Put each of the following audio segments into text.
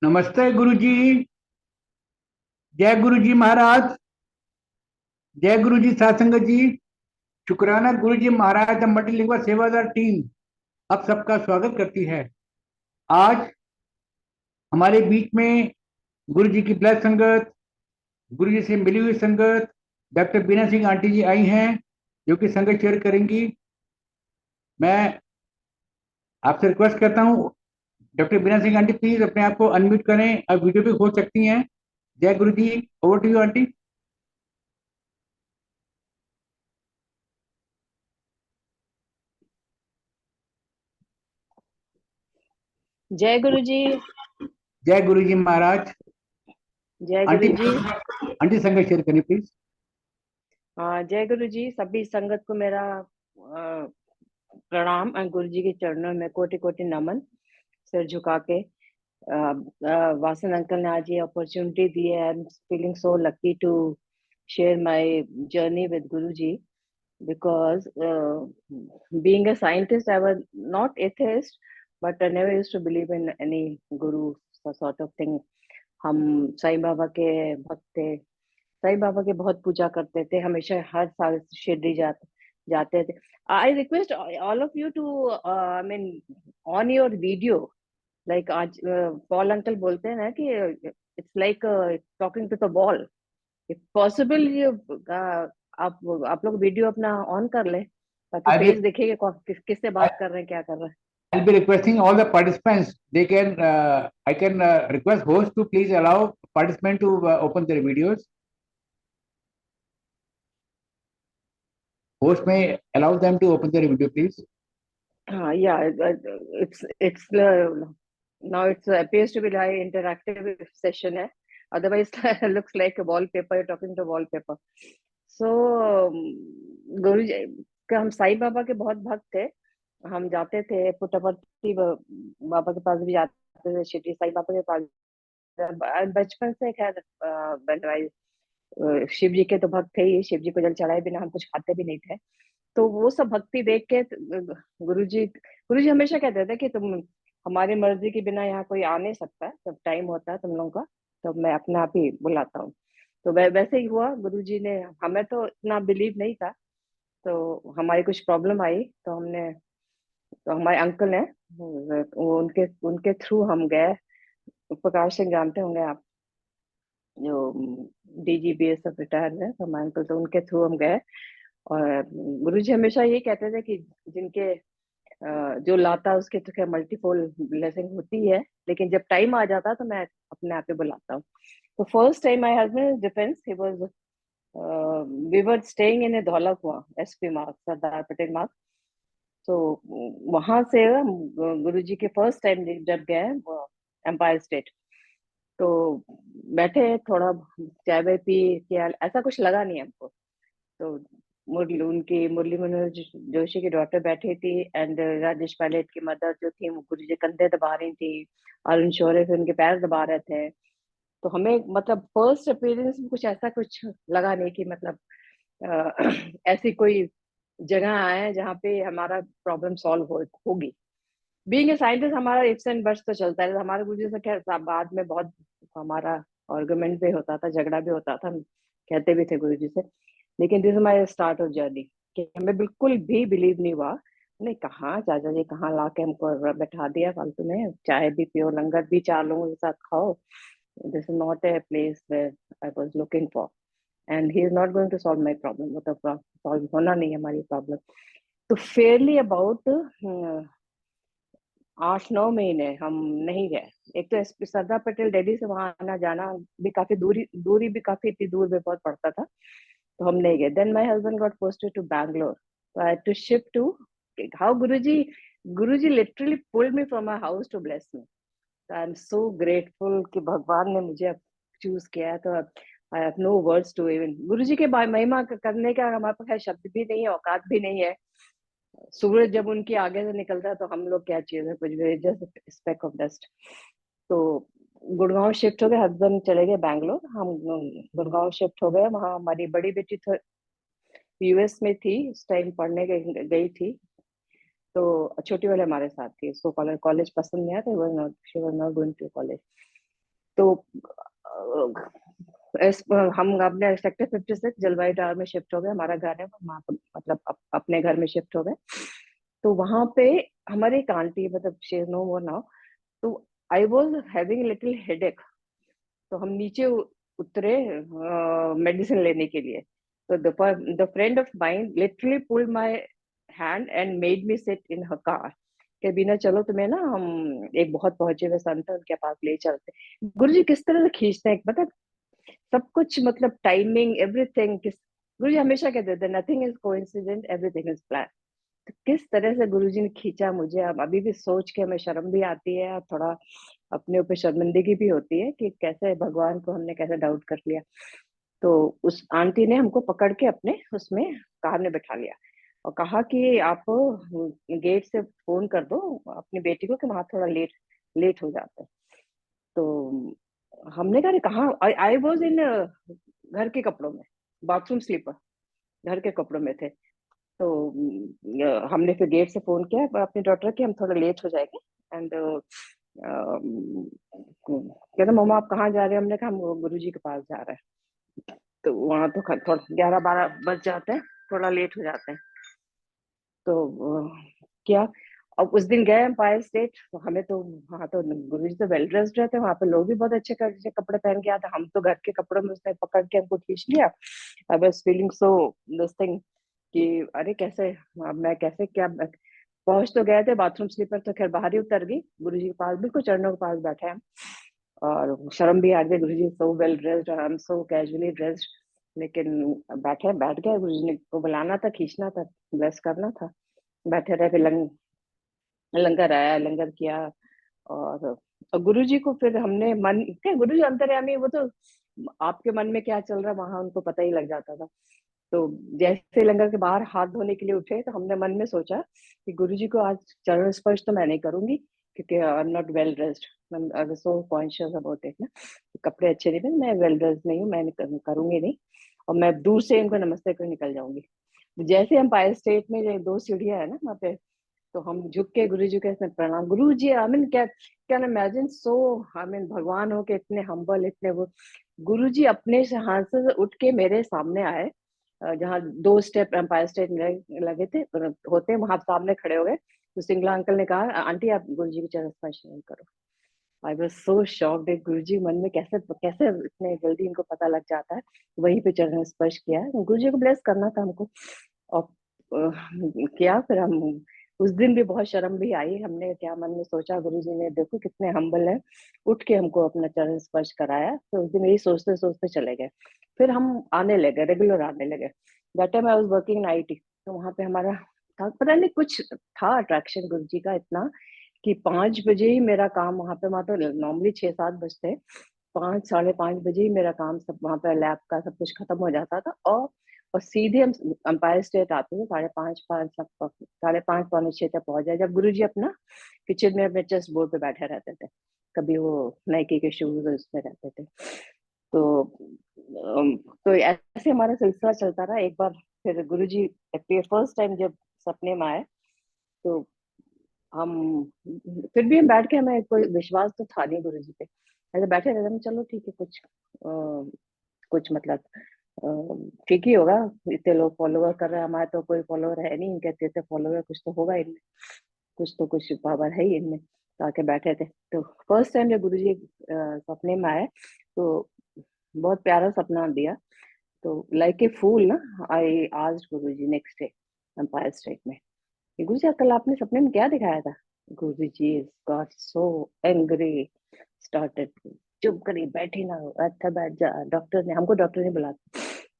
नमस्ते गुरुजी। जय गुरुजी महाराज। जय गुरुजी सत्संग जी। शुक्राना गुरुजी महाराज द मल्टीलिंगुअल सेवादार टीम आप सबका स्वागत करती है। आज हमारे बीच में गुरुजी की ब्लड संगत, गुरुजी से मिली हुई संगत डॉक्टर बीना सिंह आंटी जी आई हैं, जो कि संगत शेयर करेंगी। मैं आपसे रिक्वेस्ट करता हूँ, doctor Beena Singh aunty please अपने आप को अनम्यूट करें, अब वीडियो भी खोल सकती हैं। जय गुरु जी, ओवर टू यू आंटी। जय गुरु जी। जय गुरु जी महाराज। जय गुरु आंटी जी। आंटी संगत शेयर करिए प्लीज। जय गुरु जी। सभी संगत को मेरा प्रणाम और गुरु जी के चरणों में कोटि कोटि नमन। सिर झुका के वासन अंकल ने आज ये अपॉर्चुनिटी दी है। I am feeling so lucky to share my journey with Guru ji because being a scientist I was not atheist but I never used to believe in any guru sort of thing. हम साईं बाबा के भक्त थे। साईं बाबा की बहुत पूजा करते थे, हमेशा हर साल शिरडी जाते थे। I request all of you to I mean on your video, like आज पॉल अंकल बोलते हैं ना कि it's like talking to the wall. If possible ये आप लोग वीडियो अपना ऑन कर ले ताकि आई फेस विल देखेगा किससे बात कर रहे हैं, क्या कर रहे हैं। I'll be requesting all the participants. They can, I can request host to please allow participant to open their videos. Host may allow them to open their video, please. Yeah, it's now it's appears to be like interactive session है, otherwise looks like a wallpaper, you're talking to wallpaper. So गुरु जी का हम साईं बाबा के बहुत भक्त थे। हम जाते थे पुट्टपर्ती बाबा के पास भी जाते थे, शिरडी साईं बाबा के पास बचपन से। खैर बनवाई शिव जी के तो भक्त थे ही, शिव जी को जल चढ़ाए बिना हम कुछ खाते भी नहीं थे। तो वो सब भक्ति देख के गुरुजी हमेशा कहते थे कि तुम हमारी मर्जी के बिना यहाँ कोई आ नहीं सकता, जब टाइम होता है तुम लोगों का तो मैं अपने आप ही बुलाता हूँ। तो वैसे ही हुआ। गुरुजी ने, हमें तो इतना बिलीव नहीं था, तो हमारी कुछ प्रॉब्लम आई तो हमने, तो हमारे अंकल हैं वो उनके उनके थ्रू हम गए। प्रकाश सिंह जानते होंगे आप, जो DGBSF रिटायर है, तो हमारे अंकल, तो उनके थ्रू हम गए। और गुरुजी हमेशा ये कहते थे कि जिनके जो लाता है उसके तो क्या मल्टीपल ब्लेसिंग होती है, लेकिन जब टाइम आ जाता है तो मैं अपने आप ही बुलाता हूँ। तो first time my husband defence he was, we were staying in a Dhaula Kuan, SP मार्ग, सरदार पटेल मार्ग। तो वहां से गुरुजी के फर्स्ट टाइम जब गए वो एम्पायर स्टेट, तो बैठे थोड़ा चाय वाय पी के, ऐसा कुछ लगा नहीं हमको। तो मुरली मनोज जोशी की डॉटर बैठी थी एंड राजेश पायलट की मदर जो थी वो गुरु जी कंधे दबा रही थी, अरुण शौर्य फिर उनके पैर दबा रहे थे। तो हमें मतलब फर्स्ट अपीयरेंस में कुछ ऐसा कुछ लगा नहीं कि मतलब ऐसी कोई जगह आए जहाँ पे हमारा प्रॉब्लम सॉल्व होगी। बीइंग ए साइंटिस्ट हमारा इफ्स एंड बट्स तो चलता है। हमारे गुरु जी से खैर बाद में बहुत हमारा आर्गुमेंट भी होता था, झगड़ा भी होता था, हम कहते भी थे गुरु जी से। लेकिन this my start of journey कि हमें बिल्कुल भी बिलीव नहीं हुआ। नहीं, कहाँ चाचा जी कहाँ ला के हमको बैठा दिया फालतू में, चाय भी पियो, लंगर भी 4 लोगों के साथ खाओ। This is not a place where I was looking for, and he is not going to solve my problem. मतलब सॉल्व होना नहीं है हमारी प्रॉब्लम। तो फेयरली अबाउट 8-9 महीने हम नहीं गए। एक तो SP सरदार पटेल दिल्ली से वहां आना जाना भी काफी दूरी भी काफी इतनी दूर में बहुत पड़ता था, तो हम नहीं गए। Then my husband got posted to Bangalore, so I had to shift to how Guruji literally pulled me from my house to bless me. So I'm so grateful कि भगवान ने मुझे चूज किया है। तो I have no words to even गुरुजी के महिमा करने का हमारे पास शब्द भी नहीं है, औकात भी नहीं है। सूरज जब उनके आगे से निकलता है तो हम लोग क्या चीज है, कुछ भी, जस्ट स्पेक ऑफ डस्ट। तो गुड़गांव शिफ्ट हो गए, हस्बैंड चले गए बैंगलोर, हम गुड़गांव शिफ्ट हो गए। वहाँ हमारी बड़ी बेटी US में थी उस टाइम, पढ़ने गई थी। तो छोटी वाले हमारे साथ थी, उसको कॉलेज पसंद नहीं आया था, she was not going to college. तो हम अपने सेक्टर 56 जलवायु टावर में शिफ्ट हो गए, हमारा घर है वहाँ पे, मतलब अपने घर में शिफ्ट हो गए। तो वहां पे हमारे एक आंटी, मतलब she is no more now, तो I was having little headache, तो हम नीचे उतरे मेडिसिन लेने के लिए। तो the friend of mine literally pulled my hand and made me sit in her car, के बिना चलो तुम्हें ना हम एक बहुत पहुंचे हुए संत है उनके पास ले चलते। गुरु जी किस तरह से खींचते हैं, मतलब सब कुछ, मतलब टाइमिंग एवरीथिंग, किस गुरु जी हमेशा कहते थे nothing is coincident everything is plan. तो किस तरह से गुरु जी ने खींचा मुझे, अब अभी भी सोच के हमें शर्म भी आती है और थोड़ा अपने ऊपर शर्मिंदगी भी होती है कि कैसे भगवान को हमने कैसे डाउट कर लिया। तो उस आंटी ने हमको पकड़ के अपने उसमें कार में बैठा लिया और कहा कि आप गेट से फोन कर दो अपनी बेटी को कि वहां थोड़ा लेट लेट हो जाता है। तो हमने कहा कहाँ, आई वॉज इन घर के कपड़ों में, बाथरूम स्लीपर, घर के कपड़ों में थे। तो हमने फिर गेट से फोन किया अपने डॉटर के, हम थोड़ा लेट हो जाएंगे। एंड कहते मम्मा आप कहाँ जा रहे हैं, हमने कहा हम गुरु जी के पास जा रहे हैं। तो वहां तो थोड़ा 11-12 बज जाते हैं, थोड़ा लेट हो जाते हैं। तो क्या, अब उस दिन गए एम्पायर स्टेट, तो हमें तो वहाँ तो गुरु जी तो वेल ड्रेस्ड रहते हैं, वहाँ पे लोग भी बहुत अच्छे अच्छे कपड़े पहन के आते, हम तो घर के कपड़ों में उसने पकड़ के हमको खींच लिया। I was feeling so this thing कि अरे कैसे, अब मैं कैसे क्या, पहुंच तो गए थे, बाथरूम स्लीपर तो खैर बाहर ही उतर गई, गुरु जी के पास बिल्कुल चरणों के पास बैठे हम। और शर्म भी आ गई, गुरु जी सो वेल ड्रेस्ड और I am so casually dressed, लेकिन बैठ गए, गुरु जी ने को बुलाना था, खींचना था, ब्लेस करना था। बैठे रहे, फिर लंगर आया, लंगर किया। और गुरु जी को फिर हमने मन क्या, गुरु जी अंतर्यामी, वो तो आपके मन में क्या चल रहा है वहां उनको पता ही लग जाता था। तो जैसे लंगर के बाहर हाथ धोने के लिए उठे, तो हमने मन में सोचा कि गुरु जी को आज चरण स्पर्श तो मैं नहीं करूंगी, क्योंकि I am not well dressed, I was so conscious about it ना, कपड़े अच्छे नहीं थे, मैं वेल ड्रेस्ड नहीं हूँ, मैं करूंगी नहीं। और मैं दूर से इनको नमस्ते कर निकल जाऊंगी। जैसे हम पायल स्टेट में जो 2 सीढ़ियां है ना वहाँ पे, तो हम झुक के गुरु जी के प्रणाम, गुरु जी आई मीन क्या can imagine, so I mean भगवान हो के इतने हम्बल, इतने वो। गुरु जी अपने से हाथ से उठ के मेरे सामने आए, जहाँ 2 स्टेप एम्पायर स्टेट में लगे थे होते, वहां सामने खड़े हो गए। तो सिंगला अंकल ने कहा आंटी आप गुरु जी की चरण स्पर्श नहीं करो। आई वाज सो शॉक्ड, गुरु जी मन में कैसे कैसे इतने जल्दी इनको पता लग जाता है। वहीं पे चरण स्पर्श किया, गुरु जी को ब्लेस करना था हमको। और किया, फिर हम उस दिन भी बहुत शर्म भी आई, हमने क्या मन में सोचा, गुरु जी ने देखो कितने हम्बल है, उठ के हमको अपना चरण स्पर्श कराया। तो उस दिन यही सोचते सोचते चले गए। फिर हम आने लगे, रेगुलर आने लगे। That time I was working in IT, तो वहां पे हमारा था, पता नहीं कुछ था अट्रैक्शन गुरु जी का इतना, कि 5 बजे ही मेरा काम वहां तो नॉर्मली 6-7 बजते, 5-5:30 बजे ही मेरा काम सब वहां पे लैब का सब कुछ खत्म हो जाता था। और सीधे हम एम्पायर स्टेट आते थे 5:30 5:45 तक पहुंच जाए, जब गुरु जी अपना किचन में अपने चेस्ट बोर्ड पे बैठे रहते थे, कभी वो नाइकी के शूज उसमें रहते थे। तो तो ऐसे हमारा सिलसिला चलता रहा। एक बार फिर गुरु जी फर्स्ट टाइम जब सपने में आए, तो हम फिर भी हम बैठ के, हमें कोई विश्वास तो था नहीं गुरु जी पे, ऐसे बैठे रहते हम, चलो ठीक है, कुछ मतलब ठीक ही होगा, इतने लोग फॉलोवर कर रहे हैं, हमारे तो कोई फॉलोवर है नहीं, इनके इतने फॉलोवर, कुछ तो होगा इनमें, कुछ पावर है ही इनमें। तो आके बैठे थे। तो फर्स्ट टाइम जब गुरु जी सपने में आए, तो बहुत प्यारा सपना दिया। तो लाइक ए फूल ना, I asked Guru ji next day empire state में, गुरु जी कल आपने सपने में क्या दिखाया था? गुरु जी गॉट सो एंग्री, स्टार्टेड, चुप करी बैठी ना, अच्छा बैठ जा, डॉक्टर ने हमको, डॉक्टर ने बुला,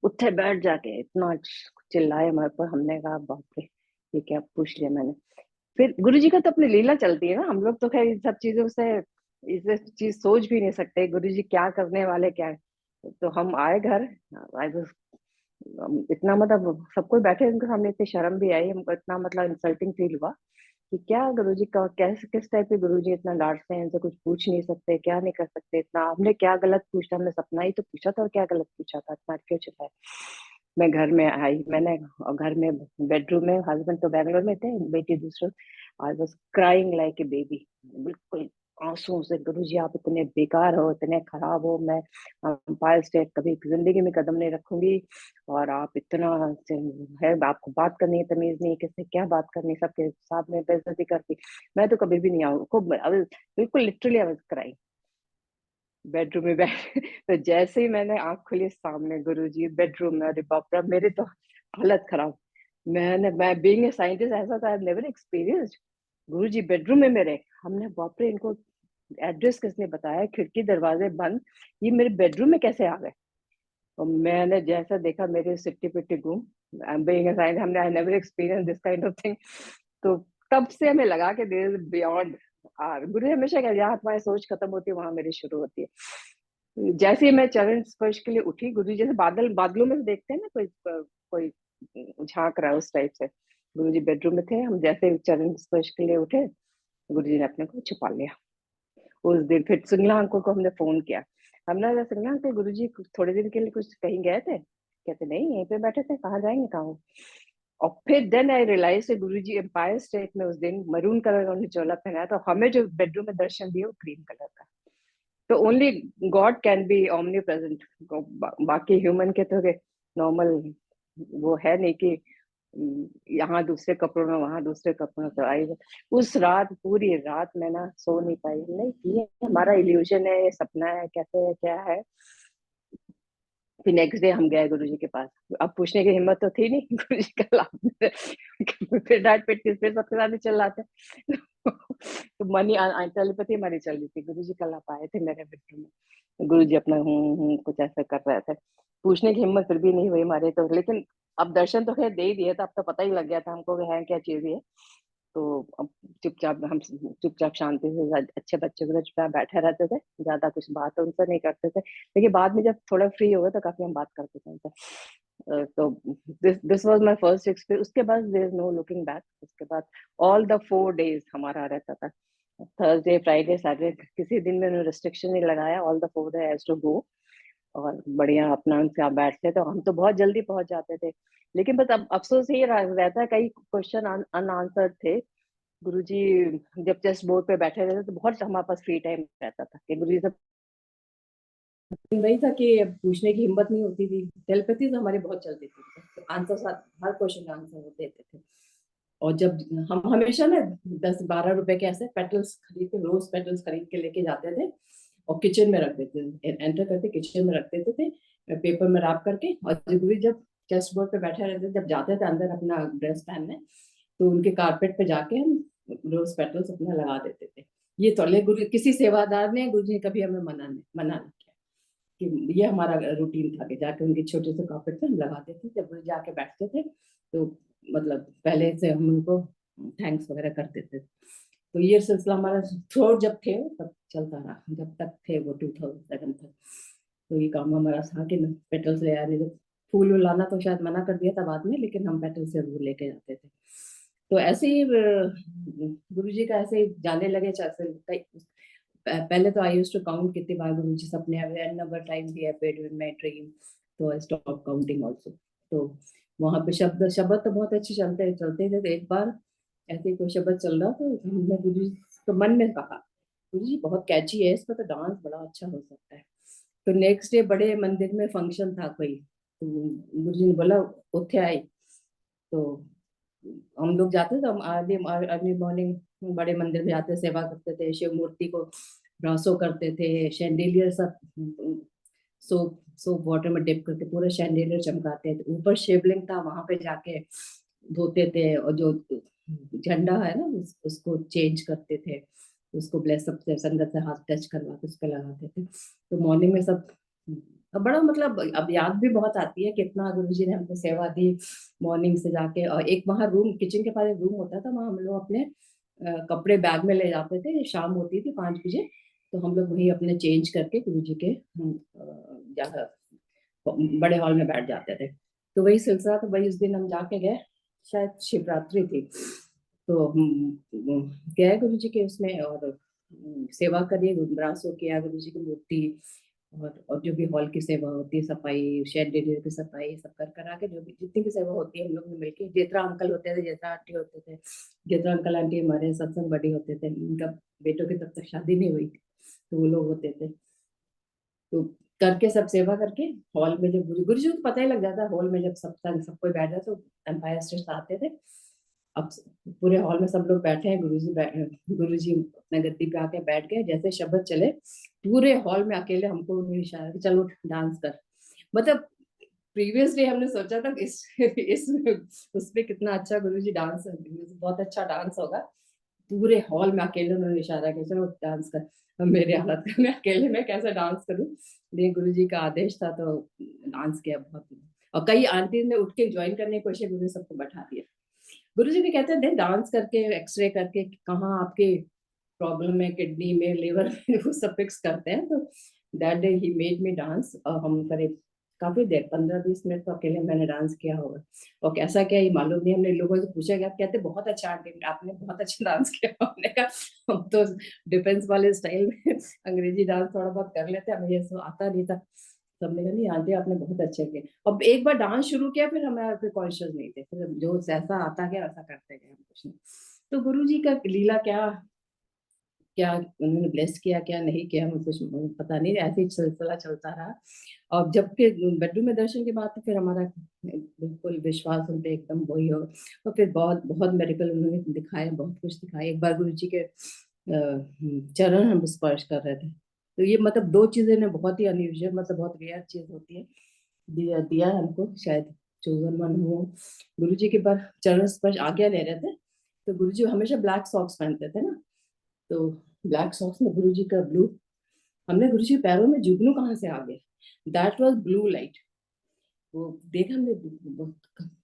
उठे बैठ जाके इतना चिल्लाए हमारे पर। हमने कहा बाप रे, ये क्या पूछ लिया मैंने। फिर गुरु जी का तो अपनी लीला चलती है ना, हम लोग तो खैर इन सब चीजों से इसे चीज सोच भी नहीं सकते गुरु जी क्या करने वाले, क्या। तो हम आए घर, आई वाज इतना, मतलब सब कोई बैठे उनके सामने, इतनी शर्म भी आई हमको, इतना मतलब इंसल्टिंग फील हुआ कि क्या गुरुजी का, कैसे किस टाइप के गुरुजी इतना डांटते हैं, इनसे कुछ पूछ नहीं सकते, क्या नहीं कर सकते, इतना हमने क्या गलत पूछा, हमने सपना ही तो पूछा था और क्या गलत पूछा था, इतना क्यों चिल्लाए। मैं घर में आई, मैंने और घर में बेडरूम में, हस्बैंड तो बैंगलोर में थे, बेटी दूसरे, I was crying like a baby, बिल्कुल आंसुओं से, गुरुजी आप इतने बेकार हो, इतने खराब हो, मैं अंपायर स्टेट कभी जिंदगी में कदम नहीं रखूंगी, और आप इतना है, आपको बात करनी है तमीज नहीं, किससे क्या बात करनी, सबके सामने बेइज्जती करती, मैं तो कभी भी नहीं आऊँ। खूब बिल्कुल literally I was crying bedroom में बैठ तो जैसे ही मैंने आंख खुली, सामने गुरुजी बेडरूम में, अरे बाप रे, मेरी तो हालत खराब। मैं बीइंग ए साइंटिस्ट, ऐसा था, I never experienced. Guruji bedroom में मेरे, हमने बाप रे, इनको एड्रेस किसने बताया, खिड़की दरवाजे बंद, ये मेरे बेडरूम में कैसे आ गए। और मैंने जैसा देखा, मेरे सिट्टी पिट्टी गुम, बीइंग अ साइंटिस्ट, हमने I never experience this kind of thing. तो तब से हमें लगा कि देयर इज बियॉन्ड आर। गुरु हमेशा कहते, जहाँ तुम्हारी सोच खत्म होती है वहां मेरी शुरू होती है। जैसे ही मैं चरण स्पर्श के लिए उठी, गुरु जैसे बादलों में से देखते हैं ना, कोई झांक रहा है, उस टाइप से गुरु जी बेडरूम में थे। हम जैसे चरण स्पर्श के लिए उठे, गुरु जी ने अपने को छुपा लिया। उस दिन फिर सिंगला अंकल को हमने फोन किया, हमने कहा, सिंगला अंकल, गुरु जी थोड़े दिन के लिए कुछ कहीं गए थे? कहते नहीं, यहीं पे बैठे थे, कहाँ जाएंगे, कहाँ। और फिर then I realise Guru ji empire state में उस दिन मरून कलर का उन्होंने चोला पहनाया, तो हमें जो बेडरूम में दर्शन दिए वो क्रीम कलर का। तो only God can be omni present. बाकी ह्यूमन के तो नॉर्मल वो है नहीं कि यहाँ दूसरे कपड़ों में, वहां दूसरे कपड़ों में। तो आई उस रात, पूरी रात मैं ना सो नहीं पाई, नहीं ये हमारा इल्यूजन है, ये सपना है, कैसे है, क्या है। फिर नेक्स्ट डे हम गए गुरुजी के पास, अब पूछने की हिम्मत तो थी नहीं। गुरुजी कल आपने फिर डांट पिट के फिर सबके साथ ही चल रहे थे। तो मनी टेलीपैथी हमारी चल रही थी, गुरुजी कल आप आए थे मेरे बेडरूम में, गुरुजी अपना कुछ ऐसा कर रहे थे। पूछने की हिम्मत फिर भी नहीं हुई हमारे तो, लेकिन अब दर्शन तो खैर दे ही दिए था, अब तो पता ही लग गया था हमको कि है क्या चीज ये। तो अब चुपचाप हम चुपचाप शांति से अच्छे बच्चों के चुपचाप बैठे रहते थे, ज्यादा कुछ बात उनसे नहीं करते थे। लेकिन बाद में जब थोड़ा फ्री हो गए तो काफी हम बात करते थे उनसे। तो this was my first experience. उसके बाद there is no looking back. उसके बाद ऑल द 4 डेज हमारा रहता था, थर्सडे फ्राइडे सैटरडे, किसी दिन में उन्होंने रिस्ट्रिक्शन नहीं लगाया, all the 4 day has to go. और बढ़िया अपना उनसे आप बैठते, तो हम तो बहुत जल्दी पहुंच जाते थे। लेकिन बस अब अफसोस ये रहता है, कई क्वेश्चन अनआंसर्ड थे। गुरुजी जब चेस बोर्ड पे बैठे रहते तो बहुत हमारे पास फ्री टाइम रहता था कि गुरुजी से वही था कि अब पूछने की हिम्मत नहीं होती थी। टेलीपैथी तो हमारे बहुत चलती थी, तो आंसर, हर क्वेश्चन का आंसर वो देते थे। और जब हम हमेशा ना 10-12 रुपए के ऐसे पेटल्स खरीद के, रोज पेटल्स खरीद के लेके जाते थे, और किचन में रख देते थे, एंटर करके किचन में रख देते थे, पेपर में रैप करके। और गुरु जब चेस बोर्ड पे बैठे रहते थे, जब जाते थे अंदर अपना ड्रेस पहनने, तो उनके कारपेट पे जाके हम रोज पेटल्स अपना लगा देते थे। ये तो ले गुरु, किसी सेवादार ने, गुरु जी ने कभी हमें मना नहीं किया। कि ये हमारा रूटीन था कि जाके उनके छोटे से कारपेट पे हम लगाते थे, जब वो जाके बैठते थे तो मतलब पहले से हम उनको थैंक्स वगैरह करते थे। तो ये सिलसिला हमारा थ्रू जब थे तब चलता रहा, जब तक थे वो 2007 तक। तो ये काम हमारा था कि पेटल्स ले आने, फूल लाना तो शायद मना कर दिया था बाद में, लेकिन हम पेटल से जरूर लेके जाते थे। तो ऐसे ही गुरु जी का ऐसे ही जाने लगे। पहले तो आई यूज्ड टू काउंट कितनी बार गुरु जी सपने आए, number time the appeared in my dream, तो आई स्टॉप काउंटिंग आल्सो। तो वहां पे शब्द शब्द तो बहुत अच्छे चलते थे। तो एक बार ऐसे ही कोई शब्द चल रहा, तो हमने गुरु जी तो मन में कहा, गुरु जी बहुत कैची है, इसका तो डांस बड़ा अच्छा हो सकता है। तो नेक्स्ट डे बड़े मंदिर में फंक्शन था कोई, तो गुरु जी ने बोला उठे आई। तो हम लोग जाते थे, हम अर्ली अर्ली मॉर्निंग बड़े मंदिर में जाते, सेवा करते थे, शिव मूर्ति को ब्रासो करते थे, शैंडिलियर सब सोप वाटर में डिप करके पूरा शैंडिलियर चमकाते थे। ऊपर शिवलिंग था, वहां पे जाके धोते थे, और जो झंडा है ना उसको चेंज करते थे, उसको ब्लेस सबसे संगत से हाथ टच करवा के उस पर लगाते थे। तो मॉर्निंग में सब अब बड़ा मतलब अब याद भी बहुत आती है कितना गुरुजी ने हमको सेवा दी मॉर्निंग से जाके। और एक वहाँ रूम, किचन के पास एक रूम होता था, वहाँ हम लोग अपने कपड़े बैग में ले जाते थे, शाम होती थी 5 बजे, तो हम लोग वही अपने चेंज करके गुरुजी के जाकर बड़े हॉल में बैठ जाते थे। तो वही सिलसिला, तो वही उस दिन हम जाके गए, शायद शिवरात्रि थी, तो हम गए गुरु जी के उसमें, और सेवा करिए, रुद्रासो किया गुरु जी की मूर्ति, और जो भी हॉल की सेवा होती है, सफाई, शेड एरिया की सफाई, सब कर करा के जो भी जितनी भी सेवा होती है हम लोग ने मिलके, जितना अंकल होते थे, जितना आंटी होते थे, जितना अंकल आंटी हमारे सत्संग बड़ी होते थे, उनका बेटों की तब तक शादी नहीं हुई थी, तो वो लोग होते थे, तो करके सब सेवा करके हॉल में जब गुरु जी को पता ही लग जाता, हॉल में जब सब कोई बैठ जाता तो एम्पायर स्टेट आते थे। अब पूरे हॉल में सब लोग बैठे हैं, गुरु जी अपने गद्दी पे आके बैठ गए, जैसे शब्द चले पूरे हॉल में अकेले हमको उन्होंने इशारा कि चलो डांस कर। मतलब प्रीवियस डे हमने सोचा था कि इस उस पे कितना अच्छा गुरुजी डांस, बहुत अच्छा डांस होगा, पूरे हॉल में अकेले उन्होंने इशारा किया चलो डांस कर। अब मेरी हालत मैं अकेले में कैसे डांस करूं, लेकिन गुरुजी का आदेश था तो डांस किया बहुत। और कई आंटी ने उठ के ज्वाइन करने की कोशिश, गुरु सबको बैठा दिया। गुरुजी भी कहते हैं डांस करके, एक्सरे करके कहाँ आपके प्रॉब्लम है, किडनी में, लिवर में, वो सब फिक्स करते हैं। तो that day he made me dance, और हम करीब काफी देर 15-20 मिनट तो अकेले मैंने डांस किया होगा। और कैसा क्या ये मालूम नहीं, हमने लोगों से पूछा गया, कहते बहुत अच्छा आंटी आपने बहुत अच्छा डांस किया। हमने कहा हम तो डिफेंस वाले स्टाइल में अंग्रेजी डांस थोड़ा बहुत कर लेते, हमें ये सब आता नहीं था। सबने कहा नहीं आंटी आपने बहुत अच्छे किए। अब एक बार डांस शुरू किया फिर हमें फिर कॉन्शियस नहीं थे, फिर जो जैसा आता गया वैसा करते गए, हम कुछ नहीं। तो गुरु जी का लीला क्या क्या उन्होंने ब्लेस किया क्या नहीं किया, मुझे कुछ पता नहीं, ऐसे ही सिलसिला चलता रहा। और जबकि बेडरूम में दर्शन के बाद तो फिर हमारा बिल्कुल विश्वास उन पे एकदम वही हो। और फिर बहुत बहुत मेडिकल उन्होंने दिखाए, बहुत कुछ दिखाया। एक बार गुरु जी के चरण हम स्पर्श कर रहे थे, तो ये मतलब दो चीजें ने बहुत ही अनयूजुअल, मतलब बहुत रेयर चीज होती है, दिया दिया हमको, शायद चोजन वन हो। गुरु जी के बाद चरण स्पर्श आज्ञा ले रहे थे, तो गुरु जी हमेशा ब्लैक सॉक्स पहनते थे ना, तो ब्लैक सॉक्स में गुरु जी का ब्लू, हमने गुरु जी के पैरों में जुगनू कहाँ से आ गए, दैट वाज ब्लू लाइट। वो देखा हमने,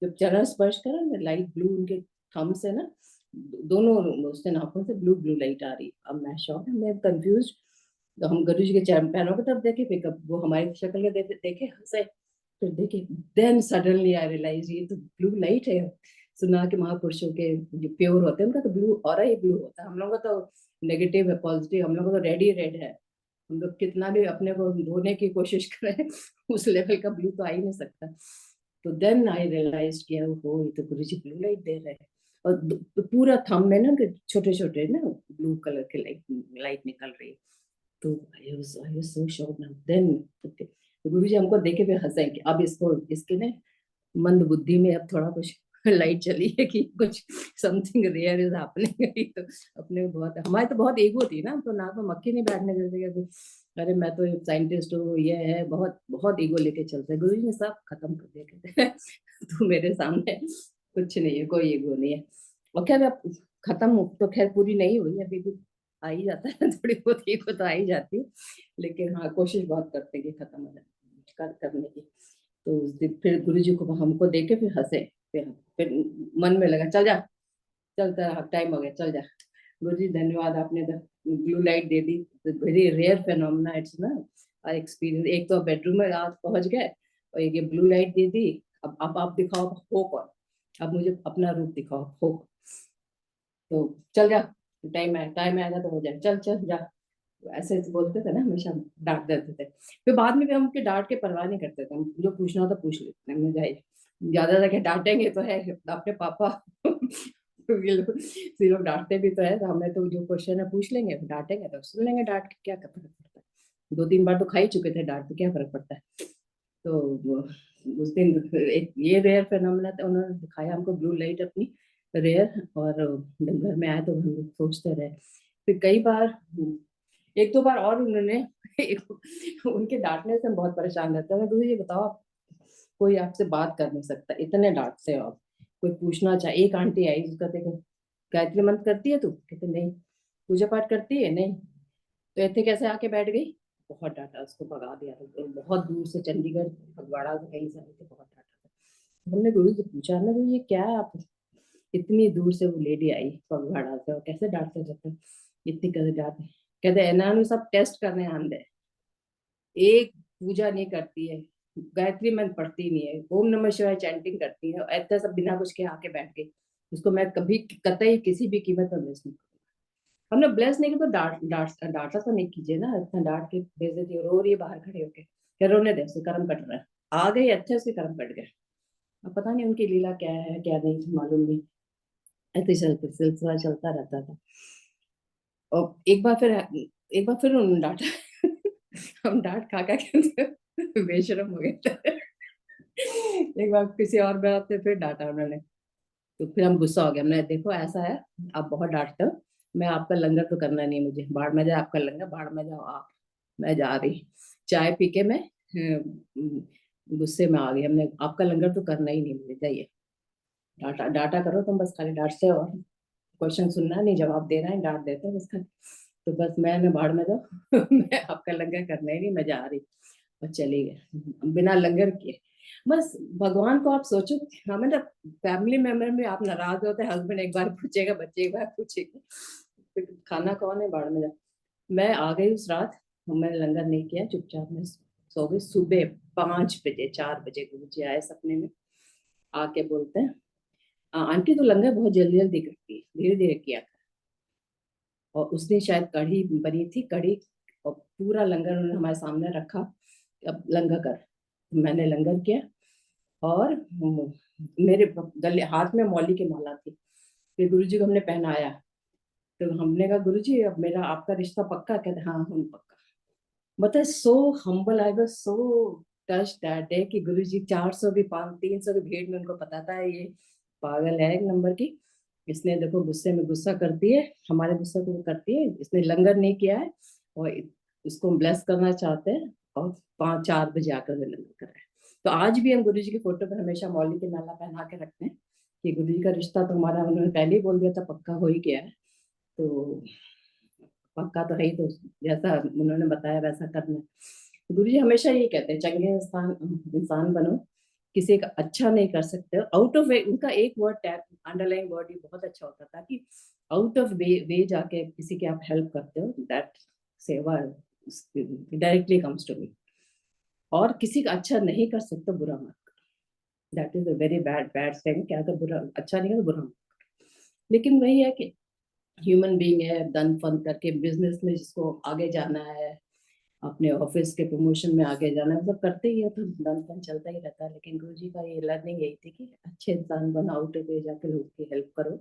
जब चरण स्पर्श करा ना, लाइट ब्लू उनके थंब से ना, दोनों उससे नाखून से ब्लू ब्लू लाइट आ रही। अब मैं शॉक, मैं कंफ्यूज। तो हम गुरु जी के चरण पैरों की तरफ देखे, फिर वो हमारी शक्ल के देखे हंसे, फिर देखे, देन सडनली आई रियलाइज ये तो ब्लू लाइट है। सुना कि महापुरुषों के जो प्योर होते हैं उनका तो ब्लू और ही ब्लू होता है, हम लोगों का तो नेगेटिव है, पॉजिटिव, हम लोगों का तो रेड ही रेड है। हम लोग कितना भी अपने को धोने की कोशिश करें उस लेवल का ब्लू तो आ ही नहीं सकता। तो देन आई रियलाइज किया हो ये तो गुरु जी ब्लू लाइट दे रहे हैं। और पूरा थंब में ना छोटे छोटे ना ब्लू कलर के लाइट लाइट निकल रही है। तो I was so shocked now then. Guru ji हमको देखे फिर हंसे कि अब इसको इसके ने मंद बुद्धि में अब थोड़ा कुछ लाइट चली है कि कुछ समथिंग रेयर इज हैपनिंग। तो अपने को बहुत, हमारे तो बहुत ईगो थी ना, तो ना तो मक्खी नहीं बैठने देते कि अरे मैं तो साइंटिस्ट हूँ, ये है, बहुत बहुत ईगो लेके चलते हैं। गुरु जी ने सब खत्म कर दिया, कहते तू मेरे सामने कुछ नहीं है, कोई ईगो नहीं है। और खैर अब खत्म तो खैर पूरी नहीं हुई, अभी भी आ ही जाता है थोड़ी बहुत ईगो तो आ ही जाती है, लेकिन हाँ कोशिश बहुत करते हैं कि खत्म हो जाए करने की। तो उस दिन फिर गुरु जी को हमको देखे फिर हंसे, फिर मन में लगा चल जा, चलता टाइम हो गया चल जा। गुरु जी धन्यवाद, आपने ब्लू लाइट दे दी, वेरी रेयर फेनोमेना इट्स ना एक्सपीरियंस। एक तो बेडरूम में रात पहुंच गए और एक ये ब्लू लाइट दे दी। अब आप दिखाओ हो कौन, अब मुझे अपना रूप दिखाओ हो। तो चल जा, टाइम आएगा तो हो जाए, चल चल जा, ऐसे बोलते थे ना, हमेशा डांट देते थे। फिर बाद में भी हम उनके डांट के परवाह नहीं करते थे, हम जो पूछना हो तो पूछ लेते हैं, मुझे ज्यादा तक डांटेंगे तो है अपने पापा ये लोग डांटते भी तो है, तो हमें तो जो क्वेश्चन है पूछ लेंगे, डांटेंगे तो सुन लेंगे, डांट के क्या फर्क पड़ता है, 2-3 बार तो खा ही चुके थे डांट, तो क्या फर्क पड़ता है। तो उस दिन एक ये रेयर फेनोमेना था, उन्होंने दिखाया हमको ब्लू लाइट अपनी रेयर। और जब घर में आए तो हम लोग सोचते रहे। फिर कई बार, 1-2 बार और उन्होंने उनके डांटने से हम बहुत परेशान रहते हैं। तो ये बताओ आप, कोई आपसे बात कर नहीं सकता, इतने डांट से। आप कोई पूछना चाहे, एक आंटी आई उसका देखो, गायत्री मंत्र करती है तू, कहते नहीं। पूजा पाठ करती है नहीं, तो ऐसे कैसे आके बैठ गई। बहुत डांटा, उसको भगा दिया। तो बहुत दूर से चंडीगढ़ फगवाड़ा से कहीं से आए थे, बहुत डांटा था। हमने गुरु से पूछा ना, ये क्या है, आप इतनी दूर से वो लेडी आई फगवाड़ा से और कैसे डांटते जाते हैं, इतनी कैसे डांटे। कहते इन्होंने सब टेस्ट करने आंदे, एक पूजा नहीं करती है, गायत्री मंत्र पढ़ती नहीं है, ओम नमः शिवाय चैंटिंग करती है, ऐसा सब बिना कुछ के आके बैठ गई। उसको मैं कभी कतई किसी भी कीमत पर मिस नहीं करूंगा। हमने ब्लेस नहीं किया तो डांटा तो नहीं कीजिए ना, इतना डांट के बेइज्जती रो रही है बाहर खड़े होके, क्या रोने दे, उसके कर्म कट रहा है, आ गई अच्छे, उसके कर्म कट गए। अब पता नहीं उनकी लीला क्या है क्या नहीं, मालूम नहीं, ऐसे चलते सिलसिला चलता रहता था। और एक बार फिर उन्होंने डांटा हम डांट खा खा के बेशरम हो गए थे। एक बार किसी और बात पे फिर डांटा उन्होंने, तो फिर हम गुस्सा हो गया, हमने देखो ऐसा है, आप बहुत डांटते हो, मैं आपका लंगर तो करना नहीं है मुझे, बाढ़ में जाए आपका लंगर, बाढ़ में जाओ आप, मैं जा रही। चाय पी के मैं गुस्से में आ गई, हमने आपका लंगर तो करना ही नहीं मुझे, जाइए। डाटा डाटा करो तुम, बस खाली डांटते हो, क्वेश्चन सुनना नहीं, जवाब देना है, डांट देते हो बस खाली। तो बस मैं बाढ़ में जाओ मैं आपका लंगर करना ही नहीं, मैं जा रही। और चली गए बिना लंगर किए। बस भगवान को आप सोचो, हमें ना फैमिली मेंबर में आप नाराज होते हैं, हस्बैंड एक बार पूछेगा, बच्चे एक बार पूछेगा, फिर खाना कौन है, बाढ़ में जा। मैं आ गई उस रात, मैंने लंगर नहीं किया, चुपचाप मैं सो गई। सुबह 5 बजे 4 बजे गुरुजी आए सपने में, आके बोलते हैं आंटी तो लंगर बहुत जल्दी जल्दी करती है, धीरे धीरे किया कर। और उसने शायद कढ़ी बनी थी, कढ़ी, और पूरा लंगर उन्होंने हमारे सामने रखा, अब लंगर कर। मैंने लंगर किया, और मेरे गले हाथ में मौली की माला थी, फिर गुरुजी को हमने पहनाया। तो हमने कहा गुरुजी अब मेरा आपका रिश्ता पक्का, कहते हाँ हम पक्का। मतलब so humble, I was so touch that day कि गुरुजी 400 की 300 की भीड़ में, उनको पता था ये पागल है एक नंबर की, इसने देखो गुस्से में गुस्सा करती है, हमारे गुस्से को करती है, इसने लंगर नहीं किया है, और इसको ब्लेस करना चाहते हैं, और 5-4 बजे आकर लंगर कर रहे हैं। तो आज भी हम गुरुजी की फोटो पर हमेशा मौली की माला पहना के रखते हैं कि गुरुजी का रिश्ता तो हमारा, उन्होंने पहले ही बोल दिया था पक्का हो ही गया है, तो पक्का तो है ही, तो जैसा उन्होंने बताया वैसा करना है। गुरु जी हमेशा यही कहते हैं, चंगे इंसान इंसान बनो, किसी का अच्छा नहीं कर सकते, आउट ऑफ वे, उनका एक वर्ड टैग अंडरलाइन वर्ड ही बहुत अच्छा होता था कि आउट ऑफ वे जाके किसी की आप हेल्प करते हो, दैट सेवा डायरेक्टली कम्स टू मी। और किसी का अच्छा नहीं कर सकते, बुरा मत करो, that is a very bad bad thing, क्या अगर बुरा अच्छा नहीं है तो बुरा मत करो। लेकिन वही है कि ह्यूमन बीइंग है, दन फन करके बिजनेस में जिसको आगे जाना है, अपने ऑफिस के प्रमोशन में आगे जाना है, मतलब करते ही है, तो दन फन चलता ही रहता है। लेकिन गुरु जी का ये लर्निंग यही थी कि अच्छे इंसान बनो, आउट वे जाके लोगों की हेल्प करो,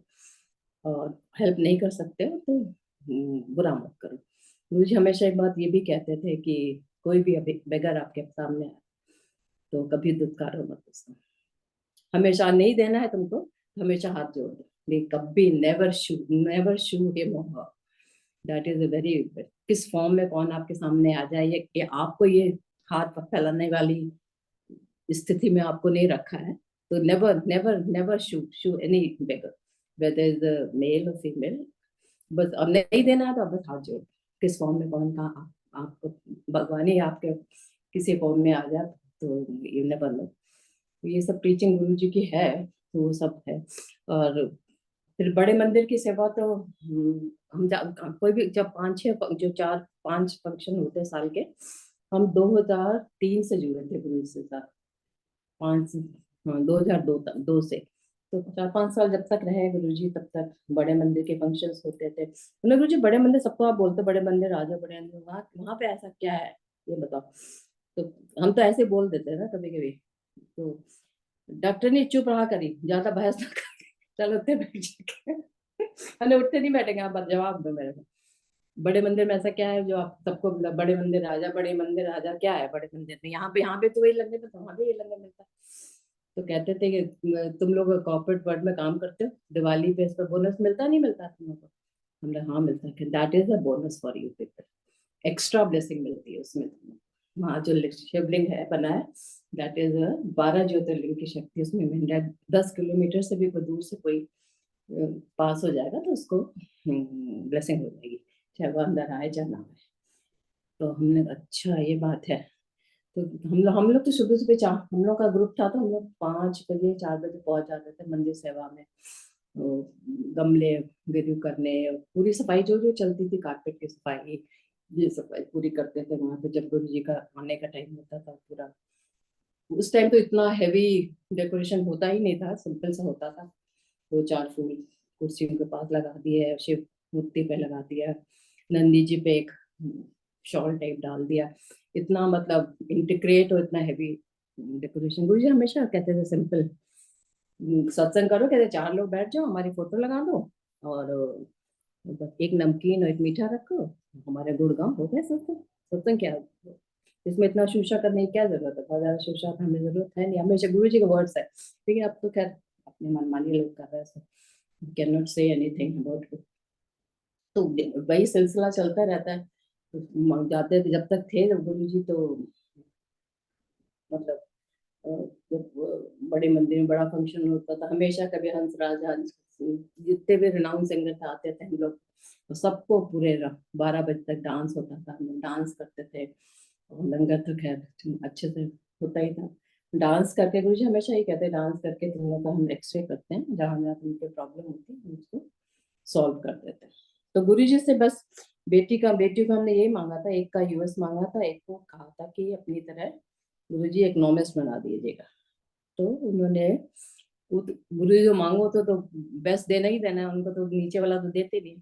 और हेल्प नहीं कर सकते हो तो बुरा मत करो। गुरु जी हमेशा एक बात ये भी कहते थे कि कोई भी अभी बेगर आपके सामने आए तो कभी दुत्कारो मत उसको, हमेशा नहीं देना है तुमको तो हमेशा हाथ जोड़ दो, लेकिन कभी नेवर शू हिम और हर, दैट इज अ वेरी, किस फॉर्म में कौन आपके सामने आ जाए, ये आपको ये हाथ फैलाने वाली स्थिति में आपको नहीं रखा है, तो never never never shoo any beggar, whether is male और फीमेल। बस अब नहीं देना है तो अब बस हाथ जोड़, किस फॉर्म में कौन का आपको भगवान ही आपके किसी फॉर्म में आ जाए, तो यू नेवर नो। ये सब टीचिंग गुरु जी की है, तो वो सब है। और फिर बड़े मंदिर की सेवा तो कोई भी जब 5-6 जो 4-5 फंक्शन होते हैं साल के, हम 2003 से जुड़े थे गुरु जी के साथ, 5 हाँ 2002 से, तो 4-5 साल जब तक रहे गुरु जी तब तक बड़े मंदिर के फंक्शंस होते थे। बोले गुरु जी बड़े मंदिर सबको आप बोलते बड़े मंदिर आ जाओ, बड़े मंदिर, वहाँ वहाँ पे ऐसा क्या है ये बताओ। तो हम तो ऐसे बोल देते हैं ना कभी कभी, तो डॉक्टर ने चुप रहा करी, ज्यादा बहस ना कर, चलो उठते बैठ जाके हमने उठते नहीं बैठेंगे, आप बस जवाब दो मेरे को, बड़े मंदिर में ऐसा क्या है जो आप सबको बड़े मंदिर राजा, बड़े मंदिर राजा क्या है बड़े मंदिर में, यहाँ पे तो वही लंगर मिलता, वहाँ भी ये लंगर मिलता है। तो कहते थे कि तुम लोग कॉर्पोरेट वर्ल्ड में काम करते हो, दिवाली पे इस पर बोनस मिलता नहीं मिलता तुम लोग को, हमने हाँ मिलता है, that is a bonus for you people, extra blessing मिलती है उसमें। वहाँ जो शिवलिंग है बना है, दैट इज 12 ज्योतिर्लिंग की शक्ति उसमें मिल रहा है। 10 किलोमीटर से भी कोई दूर से कोई पास हो जाएगा तो उसको ब्लेसिंग हो जाएगी, चाहे वो अंदर आए चाहे ना आए। तो हमने अच्छा ये बात है, तो हम लोग तो सुबह सुबह हम लोग का ग्रुप था, तो हम लोग 5 बजे 4 बजे पहुंच जाते थे मंदिर सेवा में, तो गमले रिव्यू करने, पूरी सफाई जो जो चलती थी, कारपेट की सफाई, ये सफाई पूरी करते थे वहां पे, जब गुरु जी का आने का टाइम होता था पूरा। उस टाइम तो इतना हैवी डेकोरेशन होता ही नहीं था, सिंपल सा होता था, 2-4 फूल कुर्सियों के पास लगा दिए, शिव मूर्ति पे लगा दिया, नंदी जी पे एक शॉल टाइप डाल दिया, इतना मतलब इंटीग्रेट और इतना हैवी डेकोरेशन। गुरु जी हमेशा कहते थे सिंपल सत्संग करो, कहते 4 लोग बैठ जाओ, हमारी फोटो लगा दो और बस एक नमकीन और एक मीठा रखो, हमारे गुड़गांव हो गए सत्संग। सत्संग क्या है? इसमें इतना शूशा करने की क्या जरूरत है? बहुत ज्यादा शूशा तो हमें जरूरत है नहीं, हमेशा गुरु जी के वर्ड्स है। लेकिन अब तो खैर अपने मनमानी लोग कर रहे हैं, can not say anything about it. तो वही सिलसिला चलता रहता है। तो जाते थे जब तक थे जब गुरु जी, तो मतलब अ, जब बड़े मंदिर में बड़ा फंक्शन होता था, हमेशा कभी हंसराज हंस, जितने भी रिनाउन सिंगर आते थे हम लोग, तो सबको पूरे 12 बजे तक डांस होता था, हम लोग डांस करते थे। और लंगर तो खैर अच्छे से होता ही था। डांस करके गुरु जी हमेशा ही कहते डांस करके तुम लोग का हम एक्सरे करते हैं, जहाँ जहाँ तुमको प्रॉब्लम होती है हम उसको सॉल्व कर देते हैं। तो गुरु जी से बस बेटियों का हमने यही मांगा था, एक का यूएस मांगा था, एक को कहा था कि अपनी तरह गुरु जी इकोनॉमिस्ट बना दीजिएगा। तो उन्होंने गुरु जी जो मांगो तो बेस्ट देना ही देना है उनको, तो नीचे वाला तो देते नहीं।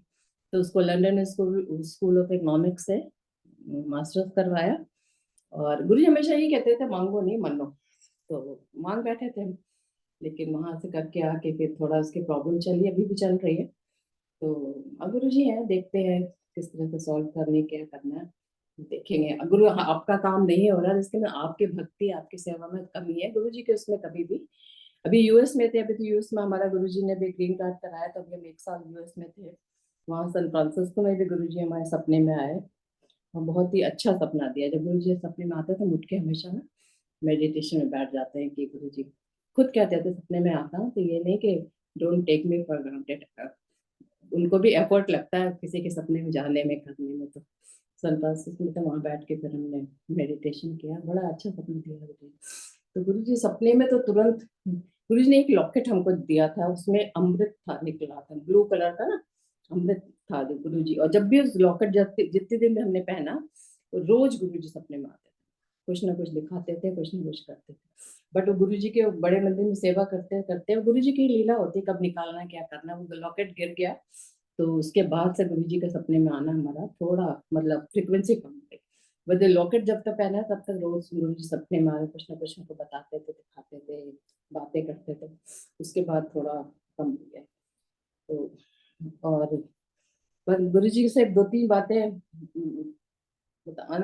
तो उसको लंदन स्कूल ऑफ इकोनॉमिक्स से मास्टर्स करवाया। और गुरु जी हमेशा यही कहते थे मांगो नहीं मनो। तो मांग बैठे थे हम, लेकिन वहां से करके आके फिर थोड़ा उसकी प्रॉब्लम चली, अभी भी चल रही है। तो अब गुरु जी है, देखते हैं किस तरह से सॉल्व करने क्या करना है, देखेंगे। अब गुरु आपका काम नहीं हो रहा, जिसके में आपकी भक्ति आपकी सेवा में कमी है, गुरु जी के उसमें कभी भी। अभी यूएस में थे, अभी तो यूएस में हमारा गुरु जी ने भी ग्रीन कार्ड कराया, तो अभी हम 1 साल यूएस में थे। वहाँ सैन फ्रांसिस्को में भी गुरु जी हमारे सपने में आए, और बहुत ही अच्छा सपना दिया। जब गुरु जी सपने में आते हैं तो उठ के हमेशा ना मेडिटेशन में बैठ जाते हैं कि गुरु जी खुद कहते थे सपने में आता हूँ तो ये नहीं कि don't take me for granted, उनको भी एफर्ट लगता है किसी के सपने में जाने में करने में। तो सन फ्रांसिस्को में तो वहाँ बैठ के फिर हमने मेडिटेशन किया, बड़ा अच्छा सपना दिया गुरु जी। तो गुरु जी सपने में तो तुरंत गुरु जी ने एक लॉकेट हमको दिया था, उसमें अमृत था निकला था, ब्लू कलर का ना अमृत था गुरु जी। और जब भी उस लॉकेट जितने दिन में हमने पहना, तो रोज गुरु जी सपने में आते थे, कुछ ना कुछ दिखाते थे, कुछ ना कुछ करते थे। बट वो गुरु जी के बड़े मंदिर में सेवा करते करते गुरु जी की लीला होती है, कब निकालना है क्या करना है। वो लॉकेट गिर गया, तो उसके बाद से गुरु जी के सपने में आना हमारा थोड़ा मतलब फ्रिक्वेंसी कम हो गई। बट लॉकेट जब तक पहना है तब तक रोज गुरु जी सपने में आए, कुछ ना कुछ हमको बताते थे, दिखाते थे, बातें करते थे। उसके बाद थोड़ा कम हो गया। तो और पर गुरु जी से 2-3 बातें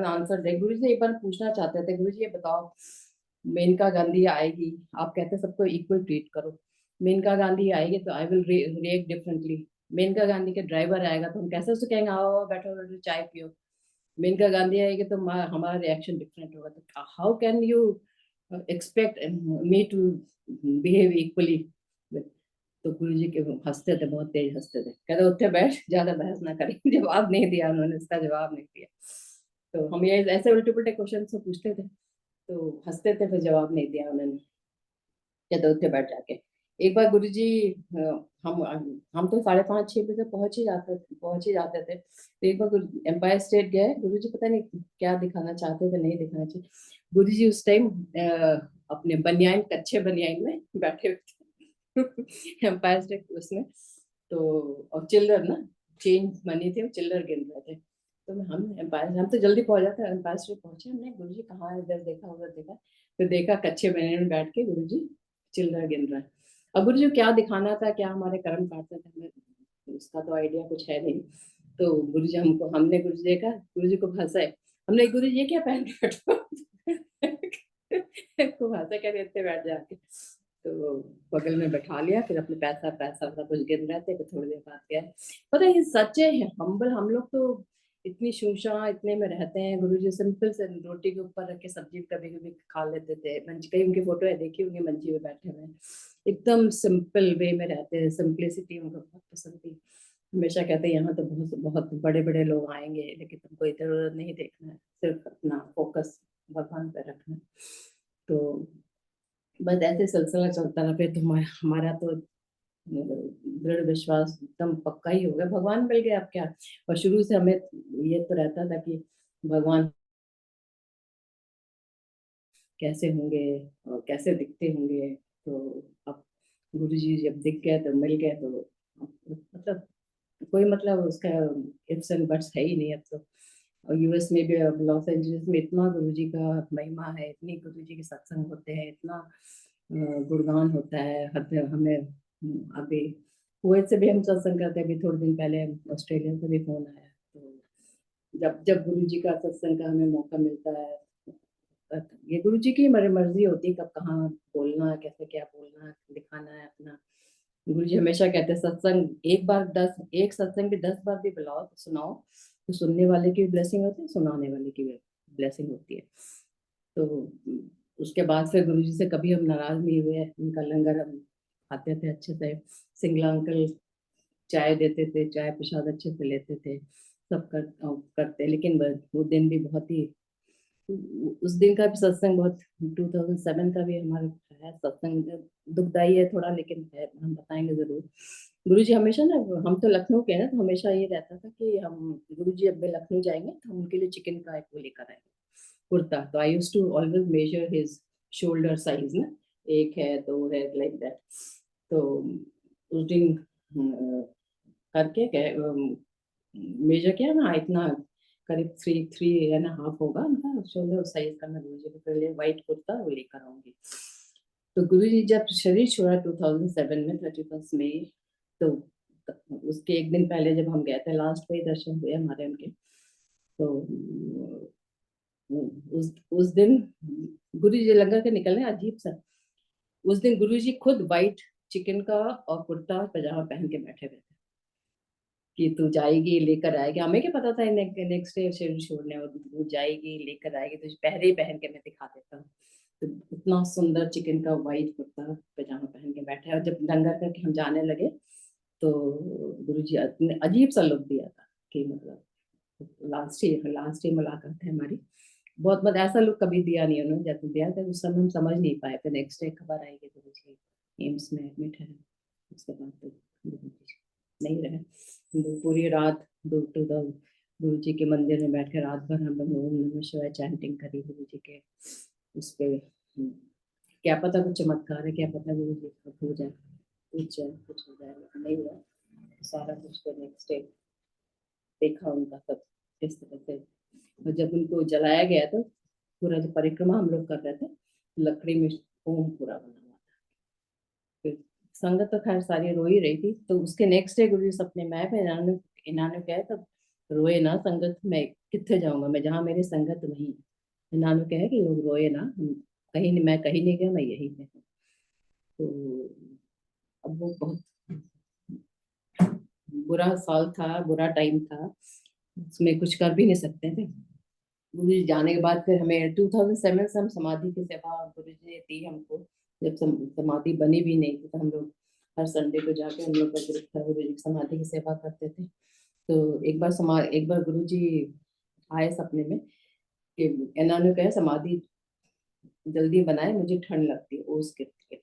आंसर दे। गुरु जी एक बार पूछना चाहते थे, गुरु जी ये बताओ मेनका गांधी आएगी, आप कहते हैं सबको इक्वल ट्रीट करो, मेनका गांधी आएगी तो I will react differently. Maneka Gandhi के ड्राइवर आएगा तो हम कैसे उसको कहेंगे आओ आओ, बैठो बैठो चाय पियो। मेनका गांधी आएगी तो हमारा रिएक्शन डिफरेंट होगा। तो how can you expect me to behave equally. तो गुरु जी के हंसते थे, बहुत तेज हंसते थे, कहते उठे बैठ ज्यादा बहस ना करें। जवाब नहीं दिया उन्होंने, इसका जवाब नहीं दिया। तो हम ये ऐसे उल्टे पुल्टे क्वेश्चन से पूछते थे, तो हंसते थे, फिर जवाब नहीं दिया उन्होंने, कहते उठे बैठ जाके। एक बार गुरुजी हम तो 5:30-6 बजे पहुंच ही जाते थे। तो एक बार एम्पायर स्टेट गए, गुरुजी पता नहीं क्या दिखाना चाहते थे, नहीं दिखाना चाहिए। गुरुजी उस टाइम अपने बनियान, कच्चे बनियान में बैठे हुए थे एम्पायर स्टेट उसमें। तो और चिल्लर ना चेंज मनी थे, चिल्लर गिन रहे थे। तो हम तो जल्दी पहुंच जाते, एम्पायर स्टेट पहुंचे, हमने गुरुजी कहाँ है, इधर देखा उधर देखा, फिर देखा कच्चे बनियान में बैठ के गुरुजी चिल्लर गिन रहा है। अब गुरु जी को क्या दिखाना था, क्या हमारे कर्म काटते थे, हमें उसका तो आइडिया कुछ है नहीं। तो गुरु जी हमने गुरु जी देखा, गुरु जी को हंसा है, हमने गुरु जी ये क्या पहन के बैठो को हंसा क्या देते बैठ जाके। तो बगल में बैठा लिया, फिर अपने पैसा पैसा सब कुछ गिन रहे थे, फिर थोड़ी देर बाद गया। पता है ये सच है, हम्बल हम लोग तो इतनी शूशा इतने में रहते हैं। गुरुजी सिंपल से रोटी के ऊपर रख के सब्जी कभी कभी खा लेते थे। मंजी कहीं उनकी फोटो है, देखी होंगी मंजी में बैठे हुए, एकदम सिंपल वे में रहते हैं, सिंपलिसिटी उनको बहुत पसंद थी। हमेशा कहते हैं यहाँ तो बहुत बहुत बड़े बड़े लोग आएंगे, लेकिन तुमको इधर उधर नहीं देखना है, सिर्फ अपना फोकस भगवान पे रखना है। तो बस ऐसे सिलसिला चलता रहा। फिर तो हमारा तो दृढ़ विश्वास एकदम पक्का ही हो गया, भगवान मिल गए अब क्या। और शुरू से हमें ये तो रहता था कि भगवान कैसे होंगे और कैसे दिखते होंगे। तो अब गुरु जी जब दिख गए तो मिल गए, तो मतलब कोई मतलब उसका इफ्स एंड बट्स है ही नहीं अब तो। और यूएस में भी, अब लॉस एंजलिस में इतना गुरुजी का महिमा है, इतनी गुरुजी के सत्संग होते हैं, इतना गुणगान होता है। हमें अभी कुवैत से भी हम सत्संग करते हैं। अभी थोड़े दिन पहले ऑस्ट्रेलिया से भी फोन आया। तो जब जब गुरुजी का सत्संग का हमें मौका मिलता है, ये गुरुजी की मर्जी होती है कब कहाँ बोलना है, कैसे क्या बोलना है, दिखाना है अपना। गुरुजी हमेशा कहते हैं सत्संग एक सत्संग भी 10 बार भी बुलाओ तो सुनाओ, तो सुनने वाले की भी ब्लेसिंग होती है, सुनाने वाले की भी ब्लेसिंग होती है। तो उसके बाद से गुरुजी से कभी हम नाराज नहीं हुए। उनका लंगर हम खाते थे अच्छे से। सिंगला अंकल चाय देते थे, चाय प्रसाद अच्छे से लेते थे, सब करते। लेकिन वो दिन भी बहुत ही, उस दिन का भी सत्संग बहुत, 2007 का भी हमारा है सत्संग, दुखदाई है थोड़ा, लेकिन है, हम बताएंगे जरूर। गुरुजी हमेशा ना, हम तो लखनऊ के हैं ना, तो हमेशा ये रहता था कि हम गुरुजी अब लखनऊ जाएंगे तो हम उनके लिए चिकन का एक वो लेकर आएंगे, कुर्ता। तो I used to always measure his shoulder size ना, एक है, दो है, लाइक दैट। तो उस दिन करके मेजर किया ना, इतना करीब 3.5 होगा उनका शोल्डर साइज का। मैं गुरुजी के लिए व्हाइट कुर्ता वो लेकर आऊंगी। तो गुरुजी जब शरीर छोड़ा 2007 में 31 मई, तो उसके एक दिन पहले जब हम गए थे, लास्ट पे दर्शन हुए हमारे उनके। तो उस दिन गुरुजी लंगर के निकलने अजीब सा, उस दिन गुरुजी खुद व्हाइट चिकन का और कुर्ता और पजामा पहन के बैठे हुए थे कि तू जाएगी लेकर आएगी। हमें क्या पता था नेक्स्ट डे शरीर छोड़ने, और तू जाएगी लेकर आएगी, तो पहले ही पहन के मैं दिखा देता हूँ। तो इतना सुंदर चिकन का व्हाइट कुर्ता पजामा पहन के बैठे। और जब लंगर करके हम जाने लगे तो गुरुजी ने अजीब सा लुक दिया था कि मतलब लास्ट ही मुलाकात है हमारी। बहुत मतलब ऐसा लुक कभी दिया नहीं उन्होंने, जब दिया था उस समय हम समझ नहीं पाए थे। नेक्स्ट डे खबर आई कि गुरुजी एम्स में एडमिट है। उसके बाद तो गुरुजी नहीं रहे। तो पूरी रात गुरु जी के मंदिर में बैठ कर रात भर हम लोग ओम नमः शिवाय चैंटिंग करी गुरु जी के उस पे। क्या पता कुछ चमत्कार है, क्या पता गुरु जी का हो जाए, कुछ हो जाए, लेकिन नहीं हुआ। सारा कुछ तो नेक्स्ट डे देखा उनका सब किस तरह से। और जब उनको जलाया गया तो पूरा जो परिक्रमा हम लोग कर रहे थे, लकड़ी में ओम पूरा बना हुआ था। फिर संगत तो खैर सारी रो ही रही थी। तो उसके नेक्स्ट डे गुरु जी सपने में आए थे। इन्होंने कहा तब रोए ना संगत, मैं कितने जाऊंगा, मैं जहाँ मेरी संगत वहीं। इन्होंने कहा कि लोग रोए ना, कहीं नहीं, मैं कहीं नहीं गया, मैं यहीं पे हूँ। तो अब वो बहुत बुरा साल था, बुरा टाइम था, उसमें कुछ कर भी नहीं सकते थे। गुरु जी जाने के बाद फिर हमें 2007 से हम समाधि की सेवा गुरु जी ने दी हमको। जब समाधि बनी भी नहीं थी तो हम लोग हर संडे को जाके हम लोग का ग्रुप था, गुरु जी की समाधि की सेवा करते थे। तो एक बार गुरु जी आए सपने में कि इन्होंने कहा समाधि जल्दी बनाए, मुझे ठंड लगती है, ओस गिरती है,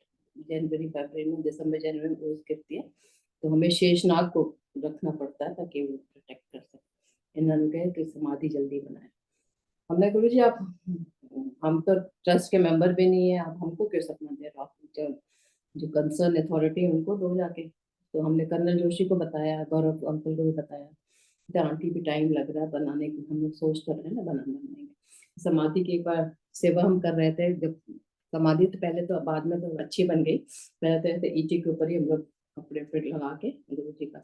जनवरी फरवरी में, दिसंबर जनवरी में ओस गिरती है, तो हमें शेषनाग को रखना पड़ता है ताकि वो प्रोटेक्ट कर सके। इन्होंने कहा कि समाधि जल्दी बनाए। हमने गुरु जी आप, हम तो ट्रस्ट के मेंबर भी नहीं है, आप हमको क्यों सपना दे रहे हो, आप जो कंसर्न अथॉरिटी है उनको दो जाके। तो हमने कर्नल जोशी को बताया, गौरव अंकल को भी बताया, तो आंटी भी टाइम लग रहा है बनाने की, हम लोग सोच कर रहे हैं ना बनाएंगे। समाधि की एक बार सेवा हम कर रहे थे, जब समाधि तो पहले तो, बाद में तो अच्छी बन गई, पहले तो ऐसे ईटी के ऊपर ही हम लोग कपड़े फिट लगा के गुरु जी का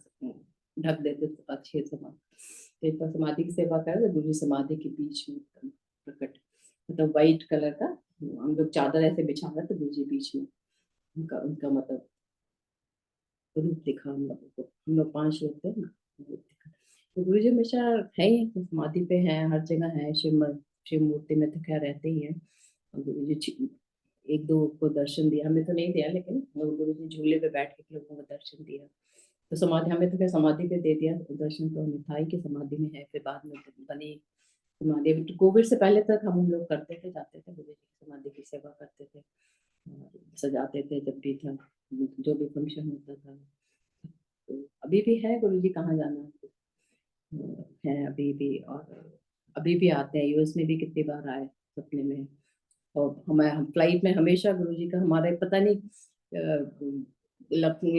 ढक देते थे अच्छे समाधि। एक बार समाधि की सेवा कर, गुरु जी समाधि के बीच में प्रकट, मतलब व्हाइट कलर का हम लोग चादर ऐसे बिछा रहे थे, गुरु जी बीच में, उनका उनका मतलब रूप दिखा हम लोगों को। हम लोग 5 लोग थे ना, रूप दिखा। तो गुरु जी हमेशा है ही, समाधि पे है, हर जगह है। शिव मूर्ति में तो क्या रहते ही है। और गुरु जी एक दो को दर्शन दिया, हमें तो नहीं दिया, लेकिन गुरु जी झूले पे बैठ के लोगों को दर्शन दिया। तो समाधि हमें तो क्या समाधि पे दे दिया, तो दर्शन तो हमें था ही कि समाधि में है। फिर बाद में बनी समाधि। अभी तो कोविड से पहले तक हम लोग करते थे, जाते थे गुरु जी की समाधि की सेवा करते थे, और सजाते थे जब भी था, जो भी फंक्शन होता था। तो अभी भी है, गुरु जी कहाँ जाना है अभी भी। और अभी भी आते हैं, यूएस में भी कितनी बार आए सपने में। और हमारे फ्लाइट में हमेशा गुरु जी का, हमारे पता नहीं लखनऊ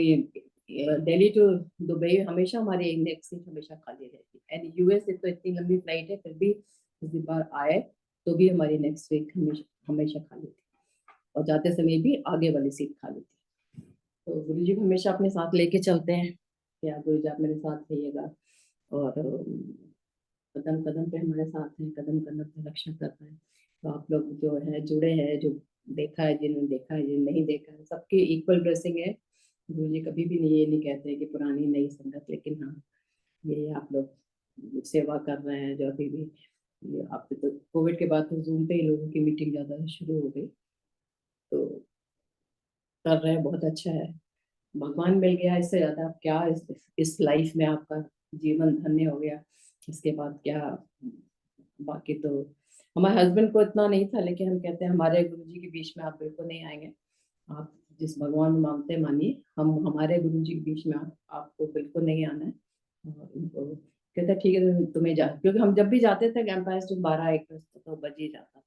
दिल्ली टू दुबई हमेशा हमारी नेक्स्ट सीट हमेशा खाली रहती है। एंड यूएस से तो इतनी लंबी फ्लाइट है, फिर भी किसी बार आए तो भी हमारी नेक्स्ट सीट हमेशा हमेशा खाली थी, और जाते समय भी आगे वाली सीट खाली थी। तो गुरु जी को हमेशा अपने साथ लेके चलते हैं कि आप गुरु जी आप मेरे साथ रहिएगा, और कदम कदम पे हमारे साथ हैं, कदम कदम पे रक्षा कर रहे हैं। तो आप लोग जो है जुड़े हैं, जो देखा है, जिन्होंने देखा है, जिन्होंने नहीं देखा है, सबकी इक्वल ब्लेसिंग है। गुरु जी कभी भी नहीं ये नहीं कहते हैं कि पुरानी नई संगत, लेकिन हाँ ये आप लोग सेवा कर रहे हैं जो अभी भी। ये आप तो कोविड के बाद तो जूम पे ही लोगों की मीटिंग ज्यादा शुरू हो गई, तो कर रहे हैं, बहुत अच्छा है। भगवान मिल गया, इससे ज्यादा आप क्या, इस लाइफ में आपका जीवन धन्य हो गया, इसके बाद क्या। बाकी तो हमारे हस्बैंड को इतना नहीं था, लेकिन हम कहते हैं हमारे गुरु जी के बीच में आप बिल्कुल नहीं आएंगे। आप जिस भगवान को मानते हैं मानिए, हम हमारे गुरु जी के बीच में आपको बिल्कुल नहीं आना है। और उनको कहते हैं ठीक है तुम्हें जा, क्योंकि हम जब भी जाते थे एम्पायर से 12-1 तो बज ही जाता,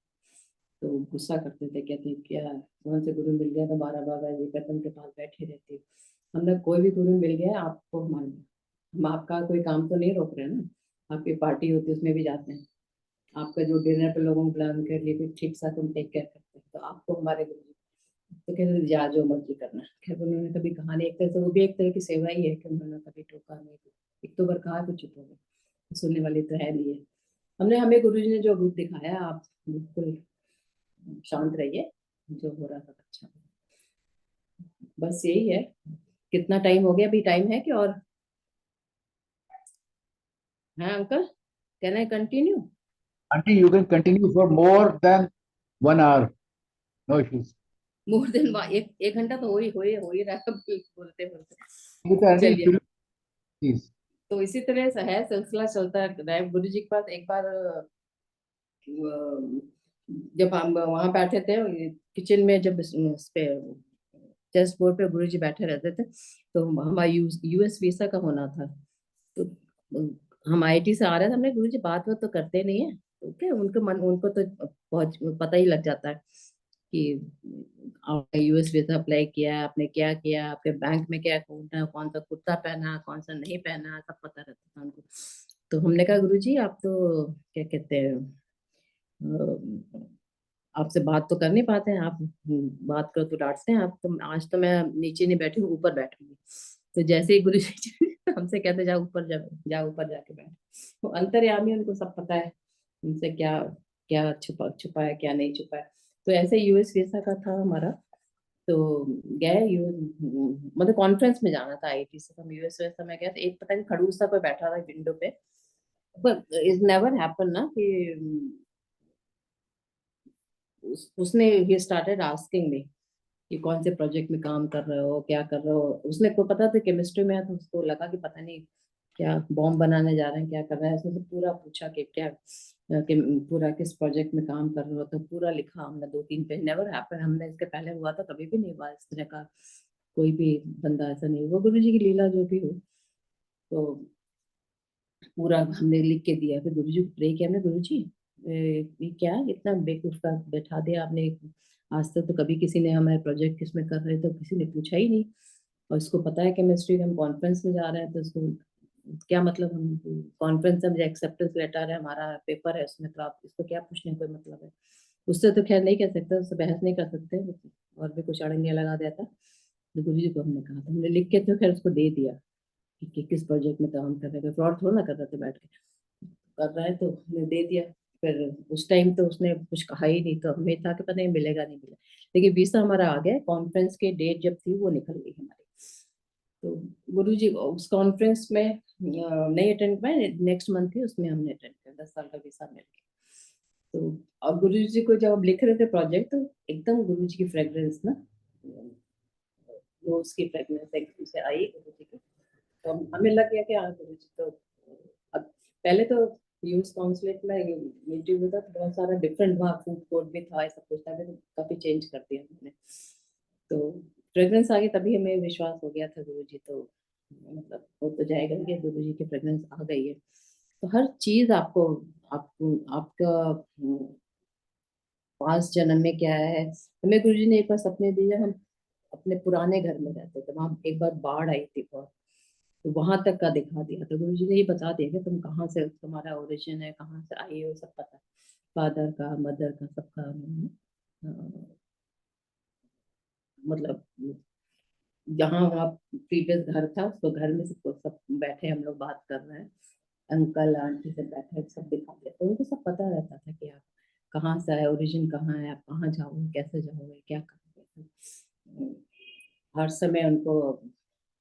तो गुस्सा करते थे, कहते क्या कौन से गुरु मिल गया तो 12-12 बजे तक उनके पास बैठे रहती है। हमने कोई भी गुरु मिल गया आपको, हम आपका कोई काम तो नहीं रोक रहे हैं ना, आपकी पार्टी होती है उसमें भी जाते हैं, आपका जो डिनर पे लोगों को बुला के लिए भी ठीक सा तुम टेक केयर करते हैं, तो आपको हमारे गुरु जी तो कहते जा जो मर्जी करना। खैर उन्होंने कभी कहा नहीं, एक तरह से वो भी एक तरह की सेवा ही है कि उन्होंने कभी टोका नहीं, एक दो बार कहा तो चुप हो गए, सुनने वाली तो है नहीं है। हमने हमें गुरु जी ने जो रूप दिखाया, आप बिल्कुल शांत रहिए, जो हो रहा था अच्छा हो। बस यही है। कितना टाइम हो गया, अभी टाइम है कि और है uncle, can I continue? Auntie, you can continue for more than 1 hour. No issues. More than एक घंटा तो हो ही रहा है बोलते You बोलते। can, Auntie, चलिए, please. तो इसी तरह से है, सिलसिला चलता है। गुरु जी के पास एक बार जब हम वहां बैठे थे किचन में, जब उस पे चेस्ट बोर्ड पे गुरु जी बैठे रहते थे, तो हमारा यूएस वीसा का होना था, तो हम आईटी से आ रहे थे, हमने गुरु जी बात तो करते नहीं है, तो क्या उनको तो बहुत पता ही लग जाता है कि आपने यूएस वीजा अप्लाई किया है, आपने क्या किया, आपके बैंक में क्या कौन सा कुर्ता पहना, कौन सा नहीं पहना, सब पता रहता था उनको। तो हमने कहा गुरु जी आप तो क्या कहते हैं, आपसे बात तो कर नहीं पाते हैं आप, बात करो तो डांटते हैं आप, तो आज तो मैं नीचे नहीं बैठी हूँ, ऊपर बैठूंगी। तो जैसे ही गुरु जी हमसे कहते जा ऊपर जाके बैठ, तो अंतर्यामी उनको सब पता है, उनसे क्या क्या छुपा है, क्या नहीं छुपा है। तो ऐसे यूएस वीसा का था हमारा, तो गए मतलब कॉन्फ्रेंस में जाना था आईटी से, तो हम यूएस वीसा में गए, तो एक पता नहीं खड़ूस सा कोई बैठा था विंडो पे, पर इट नेवर हैपन ना कि उसने ही स्टार्टेड आस्किंग मी कि कौन से प्रोजेक्ट में काम कर रहे हो, क्या कर रहे हो। उसने को पता था केमिस्ट्री में है, तो उसको लगा कि पता नहीं क्या बॉम्ब बनाने जा रहे हैं, क्या कर रहे हैं। उसने तो पूरा पूछा कि क्या कि पूरा किस प्रोजेक्ट में काम कर रहे हो, तो पूरा लिखा हमने 2-3 पेज। नेवर हैपन, हमने इसके पहले हुआ था, कभी भी नहीं हुआ इस तरह का, कोई भी बंदा ऐसा नहीं। वो गुरु जी की लीला जो भी हो, तो पूरा हमने लिख के दिया। फिर गुरु जी को प्रे किया हमने, गुरु जी ये क्या इतना बेवकूफ का बैठा दिया आपने, आज तक तो कभी किसी ने हमारे प्रोजेक्ट किसमें कर रहे तो किसी ने पूछा ही नहीं, और इसको पता है केमिस्ट्री में हम कॉन्फ्रेंस में जा रहे हैं, तो इसको क्या मतलब, हम कॉन्फ्रेंस में एक्सेप्टेंस लेटर है, हमारा पेपर है उसमें, तो आप इसको क्या पूछने का कोई मतलब है। उससे तो खैर नहीं कह सकते, उससे बहस नहीं कर सकते, और भी कुछ अड़ंगे लगा देता। तो गुरु जी को हमने कहा था, हमने लिख के तो खैर उसको दे दिया कि किस प्रोजेक्ट में काम कर रहे थे, फ्रॉड थोड़ा ना कर रहे थे, बैठ के कर रहा है, तो हमने दे दिया। फिर उस टाइम तो उसने कुछ कहा ही नहीं, तो हमें था कि पता नहीं मिलेगा नहीं मिला, लेकिन वीसा हमारा आ गया। कॉन्फ्रेंस की डेट जब थी वो निकल गई हमारी, तो गुरु जी उस कॉन्फ्रेंस में नहीं अटेंड किया, नेक्स्ट मंथ थी उसमें हमने अटेंड किया, 10 साल का वीसा मिल गया। तो और गुरु जी को जब हम लिख रहे थे प्रोजेक्ट, तो एकदम गुरु जी की फ्रेग्रेंस ना, रोज की फ्रेग्रेंस एकदम से आई गुरु जी की, तो हमें लग गया कि हाँ गुरु जी तो अब, पहले तो यूएस कॉन्सुलेट में मीटिंग होता तो बहुत सारा डिफरेंट वहाँ फूड कोर्ट भी था, सब कुछ था, तो काफी चेंज कर दिया हमने। तो फ्रेग्रेंस आ गई, तभी हमें विश्वास हो गया था गुरु जी तो मतलब हो तो जाएगा कि गुरु जी की फ्रेग्रेंस आ गई है। तो हर चीज आपको, आपको आपका पांच जन्म में क्या है, हमें गुरु जी ने एक बार सपने दिए, हम अपने पुराने घर में रहते थे, वहां एक बार बाढ़ आई थी बहुत, तो वहां तक का दिखा दिया। तो गुरु जी ने ये बता दिया कि तुम कहाँ से, तुम्हारा ओरिजिन है, कहाँ से आई हो, सब पता, फादर का, मदर का, सबका उन्होंने मतलब जहाँ वहाँ प्रीवियस घर था उसको घर में सबको, सब बैठे हम लोग बात कर रहे हैं, अंकल आंटी से बैठे सब दिखाते, तो उनको सब पता रहता था कि आप कहाँ से आए, ओरिजिन कहाँ है, आप कहाँ जाओगे, कैसे जाओगे, क्या करोगे। हर समय उनको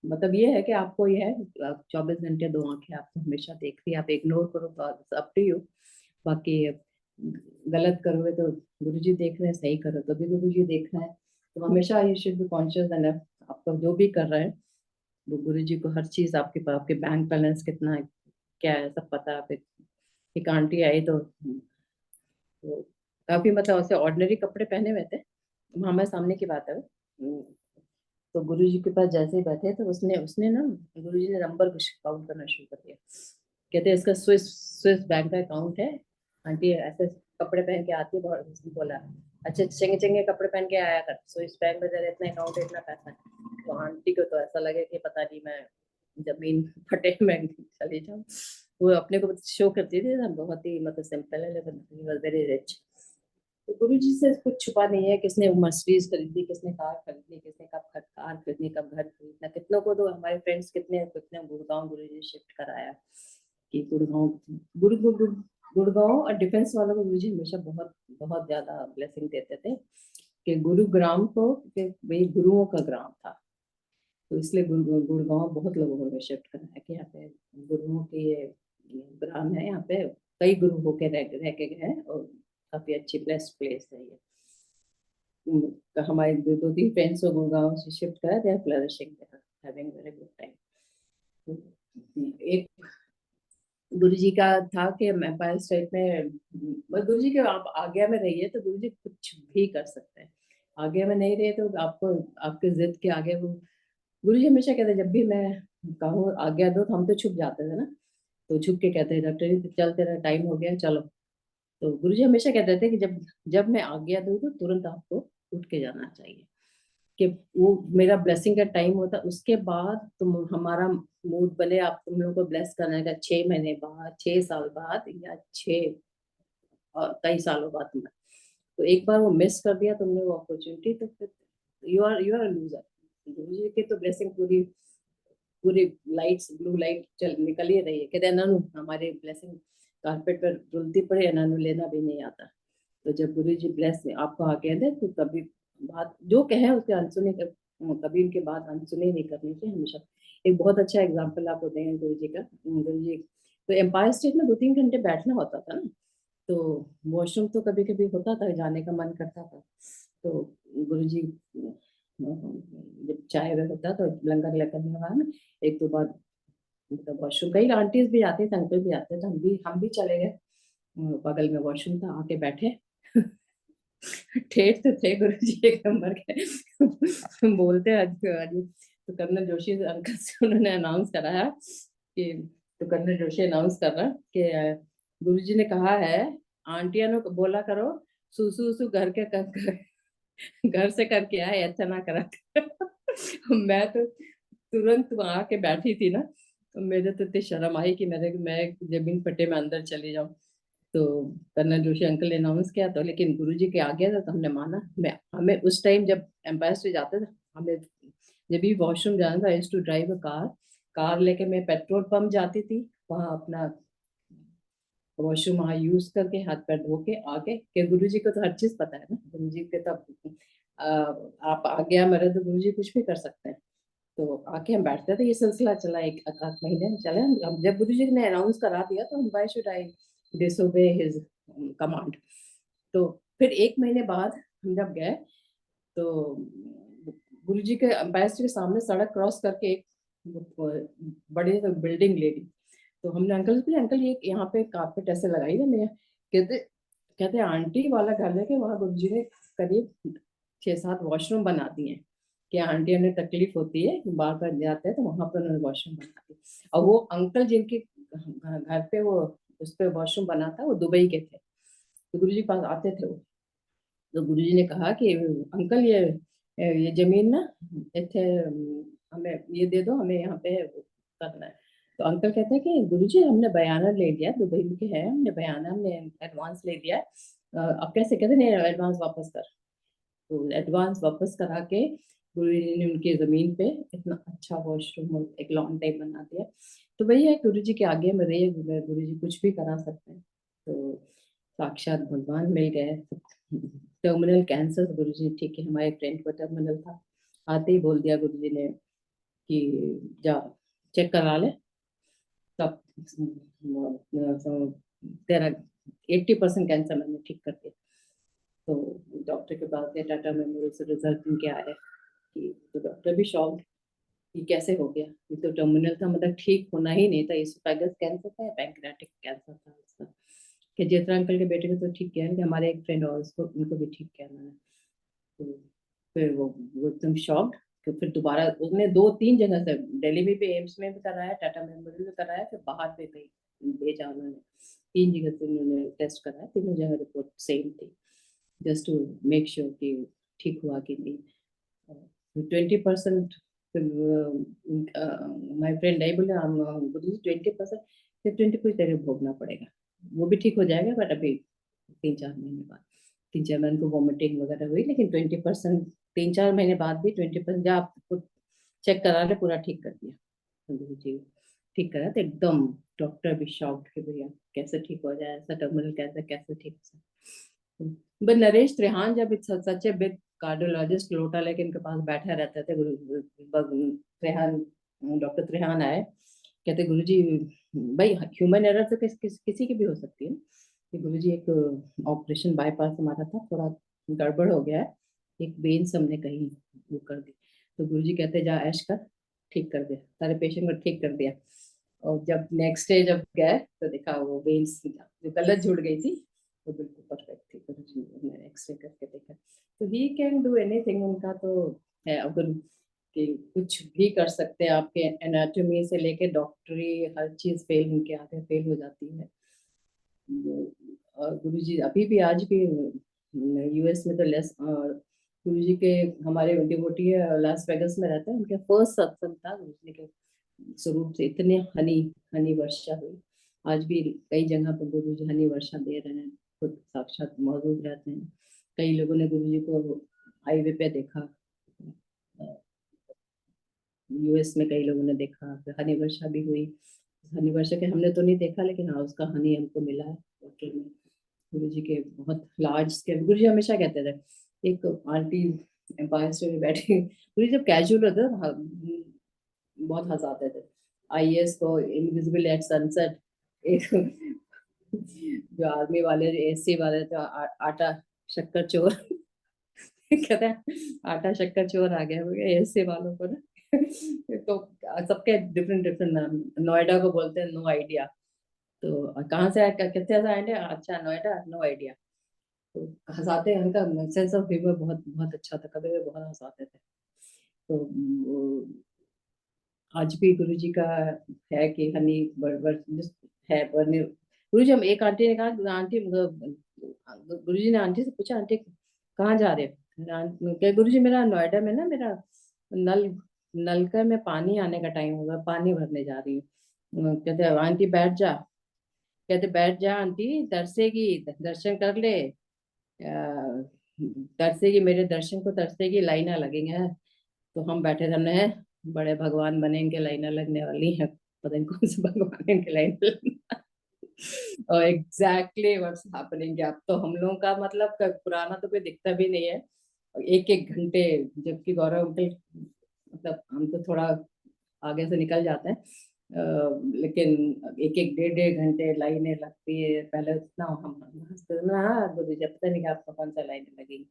मतलब ये है कि आपको ये है, आप 24 घंटे दो आंखें आपको हमेशा देख रही है, आप इग्नोर करो तो अप टू यू, बाकी गलत करोगे तो गुरुजी देख रहे हैं, सही करो तो भी गुरुजी देख रहे हैं। तो हमेशा you should be conscious enough, आपको जो भी कर रहे हैं वो गुरुजी को हर चीज, आपके बैंक बैलेंस कितना है, क्या है, सब पता है। आप एक आंटी आई तो काफी मतलब ऐसे ऑर्डिनरी कपड़े पहने हुए थे, हमारे सामने की बात है वो। तो गुरु जी के पास जैसे ही बैठे तो उसने उसने ना, गुरु जी ने नंबर कुछ काउंट करना शुरू कर दिया। कहते इसका स्विस स्विस बैंक का अकाउंट है, आंटी ऐसे कपड़े पहन के आती है, बहुत उसने बोला अच्छे चंगे चंगे कपड़े पहन के आया कर, स्विस बैंक में तेरा इतना अकाउंट है, इतना पैसा है। तो आंटी को तो ऐसा लगे कि पता नहीं मैं जमीन फटे में चली जाऊँ। वो अपने को शो करती थी ना, बहुत ही मतलब सिंपल है, लेकिन वेरी रिच। तो गुरु जी से कुछ छुपा नहीं है, किसने मर्सिडीज खरीदी, किसने कार खरीदी, किसने कब कार खरीदनी, कब घर खरीदना, कितनों को तो हमारे फ्रेंड्स कितने कितने गुड़गांव गुरु जी शिफ्ट कराया कि गुड़गांव गुरु गुरु गुड़गांव और डिफेंस वालों को गुरु जी हमेशा बहुत बहुत ज्यादा ब्लेसिंग देते थे कि गुरुग्राम को, कि भाई गुरुओं का ग्राम था, तो इसलिए गुड़गांव बहुत लोगों को शिफ्ट कराया कि यहाँ पे गुरुओं की ये ग्राम है, यहाँ पे कई गुरु होके रह के गए हैं, और काफी अच्छी बेस्ट प्लेस है ये। हमारे दो तीन फ्रेंड्स को गुड़गांव से शिफ्ट करा, they are flourishing, they are having very good time. एक गुरु जी का था कि एम्पायर स्टेट में, गुरु जी के आप आज्ञा में रहिए तो गुरु जी कुछ भी कर सकते हैं, आज्ञा में नहीं रहे तो आपको आपके जिद के आगे वो, गुरु जी हमेशा कहते जब भी मैं कहूँ आज्ञा दो, तो हम तो छुप जाते थे ना, तो छुप के कहते हैं डॉक्टर जी चल तेरा टाइम हो गया चलो। तो गुरु जी हमेशा कहते थे कि जब जब मैं आज्ञा दूँ तो तुरंत आपको उठ के जाना चाहिए, कि वो मेरा ब्लेसिंग का टाइम होता, उसके बाद तुम हमारा मूड बने, आप तुम लोगों को ब्लेस करने का 6 महीने बाद, 6 साल बाद, या 6 कई सालों बाद तुम्हें, तो एक बार वो मिस कर दिया तुमने वो अपॉर्चुनिटी, तो फिर यू आर लूजर। गुरु जी की तो ब्लेसिंग पूरी पूरी लाइट्स ब्लू लाइट चल निकल ही रही है, कहते हैं नानू हमारे ब्लेसिंग कारपेट पर रुलती पड़ी है, नानू लेना भी नहीं आता। तो जब गुरु जी ब्लेस आपको आके दे तो कभी बात जो कहे उसके अनसुनी कभी उनके बात अनसुनी नहीं करनी चाहिए हमेशा। एक बहुत अच्छा एग्जाम्पल आपको देंगे गुरु जी का, गुरु जी तो एम्पायर स्टेट में 2-3 घंटे बैठना होता था ना, तो वॉशरूम तो कभी कभी होता था, जाने का मन करता था, तो गुरुजी जब चाय वगैरह होता तो लंगर लेकर के ना, एक दो बार मतलब वॉशरूम, कई आंटीज भी आते थे, अंकल भी आते थे, हम भी चले गए, बगल में वॉशरूम था, आके बैठे ठेठ तो थे गुरु जी एक नंबर के बोलते अजी, तो कर्नल जोशी अंकल से उन्होंने अनाउंस कराया कि, तो कर्नल जोशी अनाउंस कर रहा कि गुरु जी ने कहा है आंटिया ने बोला करो सुसु सुसु घर से करके आए, अच्छा ना करा मैं तो तुरंत वहां के बैठी थी ना, तो मेरे तो इतनी शर्म आई कि मैं जमीन फटे में अंदर चली जाऊं। तो कर्नल जोशी अंकल ने अनाउंस किया, तो लेकिन गुरुजी के आ गया था तो हमने माना। मैं हमें उस टाइम जब एम्पायर से जाते थे, हमें जब भी वॉशरूम जाना था, I used to drive a car, car लेके मैं पेट्रोल पंप जाती थी, वहां अपना वॉशरूम वहां यूज करके हाथ पैर धो के आके, कि गुरुजी को तो हर चीज पता है ना, गुरुजी के तो आप आ गया मेरे तो गुरुजी कुछ भी कर सकते हैं। तो आके हम बैठते थे, ये सिलसिला चला एक आध महीने हम चले, हम जब गुरु जी ने अनाउंस करा दिया तो हम why should I disobey his command. तो फिर 1 महीने बाद हम जब गए तो गुरु जी के एम्पायर के सामने सड़क क्रॉस करके एक बड़े बिल्डिंग ले ली, तो हमने अंकल से पूछा अंकल ये यहाँ पे कारपेट ऐसे लगाई है मैं, कहते कहते आंटी वाला घर है कि वहाँ गुरु जी ने करीब 6-7 वॉशरूम बना दिए हैं, कि आंटियों ने तकलीफ होती है बार बार जाते हैं तो वहां पर उन्होंने वॉशरूम बना दी। और वो अंकल जिनके घर पे वो उस पे वॉशरूम बना था वो दुबई के थे, तो गुरु जी पास आते थे वो, तो गुरु जी ने कहा कि अंकल ये ये जमीन ना इतने हमें ये दे दो, हमें यहाँ पे करना है। तो अंकल कहते हैं कि गुरुजी हमने बयाना ले लिया, दुबई में के है, हमने बयाना, हमने एडवांस ले लिया है, अब कैसे? कहते नहीं, एडवांस वापस कर। तो एडवांस वापस करा के गुरुजी ने उनकी जमीन पे इतना अच्छा वॉशरूम और एक लॉन टाइप बना दिया। तो वही है, गुरुजी के आगे में रहिए, गुरुजी कुछ भी करा सकते हैं। तो साक्षात भगवान मिल गए। टर्मिनल कैंसर गुरुजी ठीक है, हमारे फ्रेंड को टर्मिनल था, आते ही बोल दिया गुरुजी ने कि जा चेक करा ले, तब तेरा 80% कैंसर मैंने ठीक कर दिया। तो डॉक्टर के पास गए, टाटा मेमोरियल से रिजल्ट उनके आए कि, तो डॉक्टर भी शॉक्ड कि कैसे हो गया, ये तो टर्मिनल था, मतलब ठीक होना ही नहीं था, इसोफेगस कैंसर था या पैंक्रियाटिक कैंसर था उसका। कि जेठरा अंकल के बेटे को तो ठीक किया, कि हमारे एक फ्रेंड और उसको, उनको भी ठीक किया मैंने। तो फिर वो एकदम शॉक्ड कि फिर दोबारा उसने 2-3 जगह से, दिल्ली में भी एम्स में भी कराया, टाटा मेमोरियल में कराया, फिर बाहर पे कहीं भेजा उन्होंने, 3 जगह से उन्होंने टेस्ट कराया, तीनों जगह रिपोर्ट सेम थी, जस्ट टू मेक श्योर कि ठीक हुआ कि नहीं। 20% माय फ्रेंड नहीं बोले, हम 20%, फिर 20 कुछ देर में भोगना पड़ेगा, वो भी ठीक हो जाएगा, बट अभी 3-4 महीने बाद, 3-4 महीने को वॉमिटिंग वगैरह हुई, लेकिन 20%, 3-4 महीने बाद भी 20% जब आपको चेक करा ले पूरा ठीक कर दिया। तो जी ठीक करा, तो एकदम डॉक्टर भी शॉक्ड कि भैया कैसे ठीक हो जाए, ऐसा टर्मिनल कैसे कैसे ठीक हो जाए। बट नरेश त्रिहान जब सच ए बिग कार्डियोलॉजिस्ट लोटा लेके इनके पास बैठे रहते थे, त्रिहान, डॉक्टर त्रिहान आए, कहते गुरुजी भाई ह्यूमन एरर तो किसी की भी हो सकती है, कि गुरुजी एक ऑपरेशन बाईपास हमारा था, थोड़ा गड़बड़ हो गया है, एक वेन्स हमने कहीं वो कर दी, तो गुरुजी कहते जा ऐश कर, ठीक कर दिया, सारे पेशेंट को ठीक कर दिया। और जब नेक्स्ट डे जब गए तो देखा वो वेन्स जो गलत जुड़ गई थी वो बिल्कुल परफेक्ट थी, गुरुजी ने एक्सरे करके देखा। तो ही कैन डू एनीथिंग, उनका तो है, अगर कि कुछ भी कर सकते हैं, आपके एनाटॉमी से लेके डॉक्टरी हर चीज फेल, उनके आगे फेल हो जाती है। और गुरुजी अभी भी, आज भी यूएस में तो लेस, गुरुजी के हमारे डिवोटी है लास वेगस में रहते हैं, उनके फर्स्ट सत्संग था गुरुजी के स्वरूप से, इतने हनी हनी वर्षा हुई। आज भी कई जगह पर गुरुजी हनी वर्षा दे रहे हैं, खुद साक्षात मौजूद रहते हैं। कई लोगों ने गुरुजी को हाईवे पे देखा, यूएस में कई लोगों ने देखा, फिर हनी वर्षा भी हुई। हनी वर्षा के हमने तो नहीं देखा, लेकिन हाँ उसका हनी हमको मिला है होटल में। गुरु जी के बहुत लार्ज स्केल, गुरु जी हमेशा कहते थे, एक आंटी एम्पायर स्टेट में बैठी, गुरु जी जब कैजुअल होते थे बहुत हंसाते थे। आईएएस को इनविजिबल एट सनसेट, एक जो आर्मी वाले एससी वाले थे, आटा शक्कर चोर कहते हैं, आटा शक्कर चोर आ गया हो गया एससी वालों को ना। तो सबके डिफरेंट डिफरेंट नाम, नोएडा को बोलते हैं नो आइडिया, तो कहाँ से आया, कितने से आए, अच्छा नोएडा, नो आइडिया। तो हंसाते हैं, उनका सेंस ऑफ ह्यूमर बहुत बहुत अच्छा था, कभी भी बहुत हंसाते थे। तो आज भी गुरु जी का है कि हनी है बने। गुरु जी, हम एक आंटी ने कहा, आंटी गुरु जी ने आंटी से पूछा, आंटी कहाँ जा रहे हो? क्या गुरु जी, मेरा नोएडा में ना मेरा नल नलका में पानी आने का टाइम होगा, पानी भरने जा रही हूँ। कहते आंटी बैठ जा, कहते बैठ जा आंटी, तरसेगी दर्शन कर ले, तरसेगी मेरे दर्शन को, तरसेगी लाइना लगेंगे। तो हम बैठे थे, हमने बड़े भगवान बनेंगे, लाइना लगने वाली है, पता नहीं कौन से भगवान इनके लाइन लगना। और एग्जैक्टली व्हाट्स हैपनिंग, अब तो हम लोगों का मतलब पुराना तो कोई दिखता भी नहीं है, एक एक घंटे, जबकि गौरव अंकल मतलब हम तो थोड़ा आगे से निकल जाते हैं, लेकिन एक एक 1.5-1.5 घंटे लाइनें लगती है। पहले उतना हम हंसते थे ना, हाँ गुरु जी पता नहीं आपको कौन सा लाइनें लगेगी,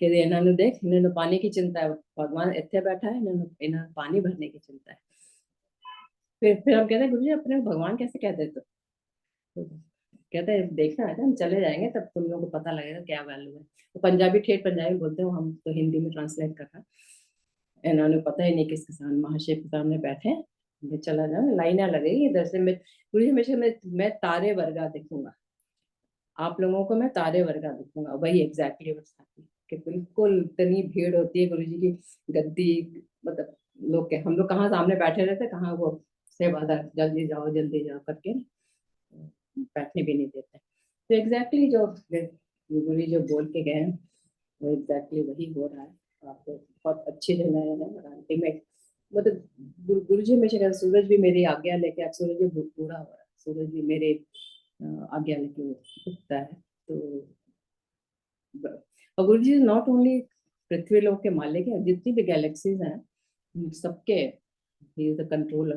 कि इन्होंने देख, इन्होंने पानी की चिंता है, भगवान इतने बैठा है, इन्होंने पानी भरने की चिंता है। फिर हम कहते हैं गुरु जी अपने को भगवान कैसे कह देते हो? तो कहते हैं देखना है, हम चले जाएंगे तब तुम लोगों को पता लगेगा क्या वैल्यू है। तो पंजाबी, ठेठ पंजाबी बोलते हो, हम तो हिंदी में ट्रांसलेट कर रहा है। इन्होंने पता ही नहीं किसके सामने, महाशिव के सामने बैठे हैं, मैं चला जाऊँ, लाइनें लगेगी इधर से, मैं हमेशा मैं तारे वर्गा दिखूंगा, आप लोगों को मैं तारे वर्गा दिखूंगा, वही एग्जैक्टली व्हाट्स हैपनिंग। कि बिल्कुल इतनी भीड़ होती है गुरुजी की गद्दी, मतलब लोग के हम लोग कहाँ सामने बैठे रहते, कहाँ वो सेवादार जल्दी जाओ करके बैठने भी नहीं देते। तो एग्जैक्टली जो गुरुजी जो बोल के गए हैं वो एग्जैक्टली वही हो रहा है। आप बहुत अच्छे जगह है और अल्टीमेट मतलब गुरु जी हमेशा कहते सूरज भी मेरी आज्ञा लेके, अब सूरज भी पूरा हो रहा है, सूरज भी मेरे आज्ञा लेके उगता है। तो और गुरु जी नॉट ओनली पृथ्वी लोक के मालिक है, जितनी भी गैलेक्सीज हैं सबके he is the controller.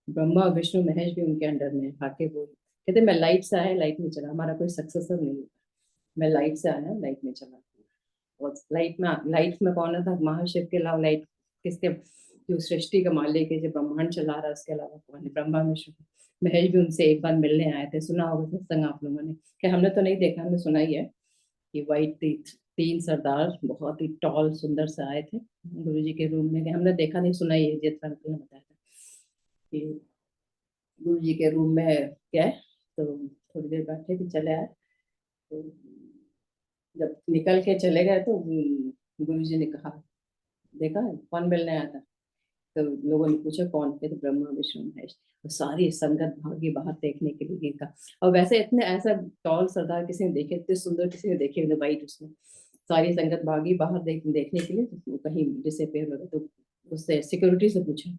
Brahma Vishnu Mahesh भी उनके अंडर में आके वो कहते मैं लाइट से आया लाइट में चला, हमारा कोई सक्सेसर नहीं होता, मैं लाइट से आया लाइट में चला। और लाइट में कौन था महाशिव के अलावा, लाइट किसके, जो सृष्टि का मालिक है, जो ब्रह्मांड चला रहा है, उसके अलावा कौन है? ब्रह्मा विष्णु महेश भी उनसे एक बार मिलने आए थे, सुना होगा सत्संग आप लोगों ने, कि हमने तो नहीं देखा, हमने सुना ही है कि व्हाइट तीन सरदार बहुत ही टॉल सुंदर से आए थे गुरु जी के रूम में। हमने देखा नहीं, सुना ही है, जितना अंकल ने बताया था कि गुरु जी के रूम में गए तो थोड़ी देर बैठे थे, चले आए। तो जब निकल के चले गए तो गुरु जी ने कहा देखा कौन मिलने आया था? तो लोगों ने पूछा कौन थे? तो ब्रह्मा विष्णु महेश। तो सारी संगत भागी बाहर देखने के लिए का। और वैसे इतने ऐसा टॉल सरदार किसी ने देखे, इतने सुंदर किसी ने देखे वाइट उसमें, सारी संगत भागी बाहर देखने के लिए। तो कहीं डिसअपीयर हो गए। तो उससे सिक्योरिटी से पूछा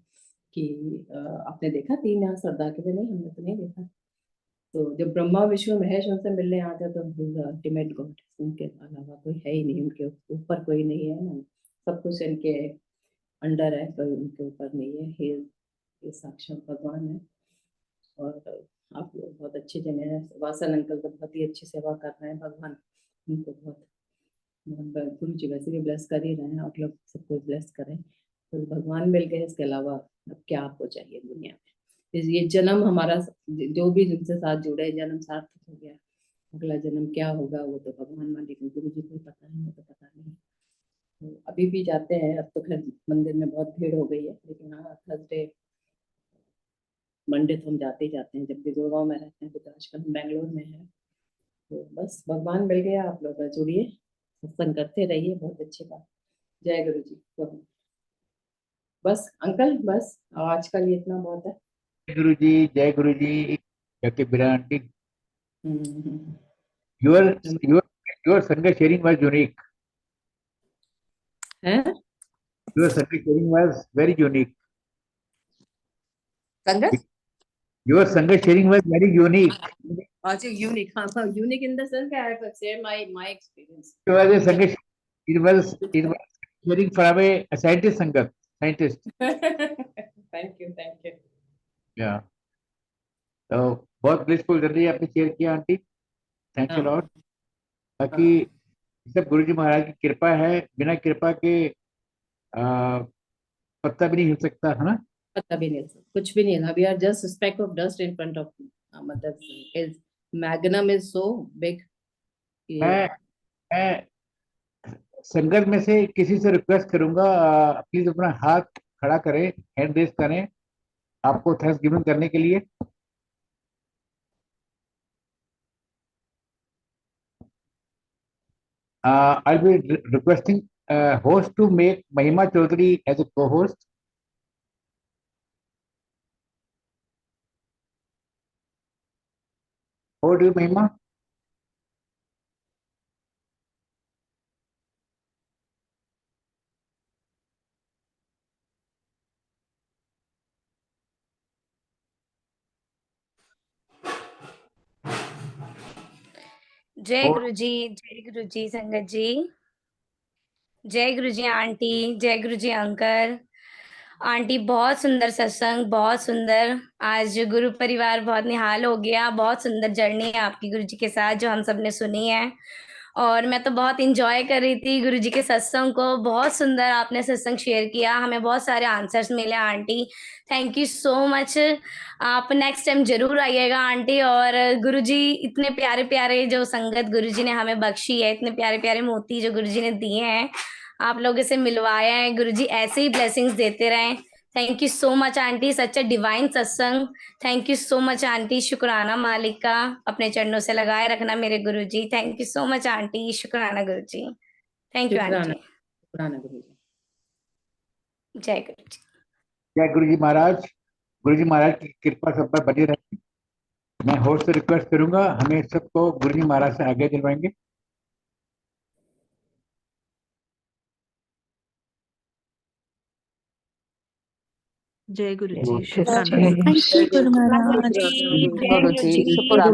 कि आपने देखा तीन यहाँ सरदार के? नहीं हमने तो नहीं देखा। तो जब ब्रह्मा विष्णु महेश उनसे मिलने आते तो अल्टीमेट गॉड, उनके अलावा कोई है ही नहीं, उनके ऊपर कोई नहीं है, सब कुछ इनके अंडर है, कोई उनके ऊपर नहीं है। ये साक्षात भगवान है। और आप लोग बहुत अच्छे जने हैं, वासन अंकल तो बहुत ही अच्छी सेवा कर रहे हैं, भगवान उनको बहुत गुरु जी वैसे भी ब्लेस कर ही रहे हैं, आप लोग सबको ब्लेस करें। तो भगवान मिल गए, इसके अलावा अब क्या आपको चाहिए दुनिया में? ये जन्म हमारा जो भी जिनसे साथ जुड़े, जन्म सार्थक हो गया, अगला जन्म क्या होगा वो तो भगवान मालिक, गुरु जी को पता है, तो पता नहीं। तो अभी भी जाते हैं, अब तो खैर मंदिर में बहुत भीड़ हो गई है, लेकिन हाँ थर्सडे मंडे तो हम जाते ही जाते हैं, जब भी गुड़गांव में रहते हैं। तो आजकल हम बैंगलोर में है। तो बस भगवान मिल गया, आप लोग जुड़िए, सत्संग करते रहिए, बहुत अच्छी बात। जय गुरु जी। तो बस अंकल, बस आज का लिए इतना बहुत है। गुरु जी, जय गुरु जी। डॉक्टर बिरा aunty, hmm. your your your Sangha sharing was unique. हैं? Your Sangha sharing was very unique. संगत? Your Sangha sharing was very unique. अच्छा यूनिक, हाँ हाँ unique in the sense I have share my experience. It was a Sangha. It was sharing from a scientist Sangat, scientist. Thank you. Yeah. तो बहुत blissful journey आपने share किया aunty, thanks a हाँ lot. बाकी सब गुरु जी महाराज की कृपा है, बिना कृपा के पत्ता भी नहीं हिल सकता है ना। पता भी नहीं, कुछ भी नहीं है। We are just speck of dust in front of, मतलब is magnum is so big. मैं मैं संगत में से किसी से रिक्वेस्ट करूंगा, प्लीज अपना हाथ खड़ा करें, हैंड रेस करें आपको थैंक्स गिविंग करने के लिए। I'll be requesting host to make Mahima Chaudhary as a co-host. Over to you, Mahima. जय गुरु जी संगत जी, जय गुरु जी आंटी, जय गुरु जी अंकल। आंटी बहुत सुंदर सत्संग, बहुत सुंदर। आज गुरु परिवार बहुत निहाल हो गया, बहुत सुंदर जर्नी है आपकी गुरु जी के साथ जो हम सब ने सुनी है। और मैं तो बहुत इंजॉय कर रही थी गुरु जी के सत्संग को, बहुत सुंदर आपने सत्संग शेयर किया, हमें बहुत सारे आंसर्स मिले aunty, thank you so much. आप नेक्स्ट टाइम जरूर आइएगा आंटी। और गुरु जी इतने प्यारे प्यारे जो संगत गुरु जी ने हमें बख्शी है, इतने प्यारे प्यारे मोती जो गुरु जी ने दिए हैं, आप लोगों से मिलवाया है, गुरु जी ऐसे ही ब्लेसिंग्स देते रहें। Thank you so much aunty, such a divine satsang. Thank you so much aunty, शुक्राना मालिक का, अपने चरणों से लगाए रखना मेरे गुरु जी। Thank you so much aunty, शुक्राना गुरु जी। थैंक यू शुक्राना आंटी। शुक्राना गुरु जी। जय गुरु जी। जय गुरु जी महाराज। गुरु जी महाराज की कृपा सब पर बनी रहे। मैं होस्ट से रिक्वेस्ट करूंगा, हमें सबको गुरु जी महाराज से आगे दिलवाएंगे। जय गुरु जी, Yes, शुक्राना। जय Thank you, Guru Maharaj. गुरु जी, शुक्राना।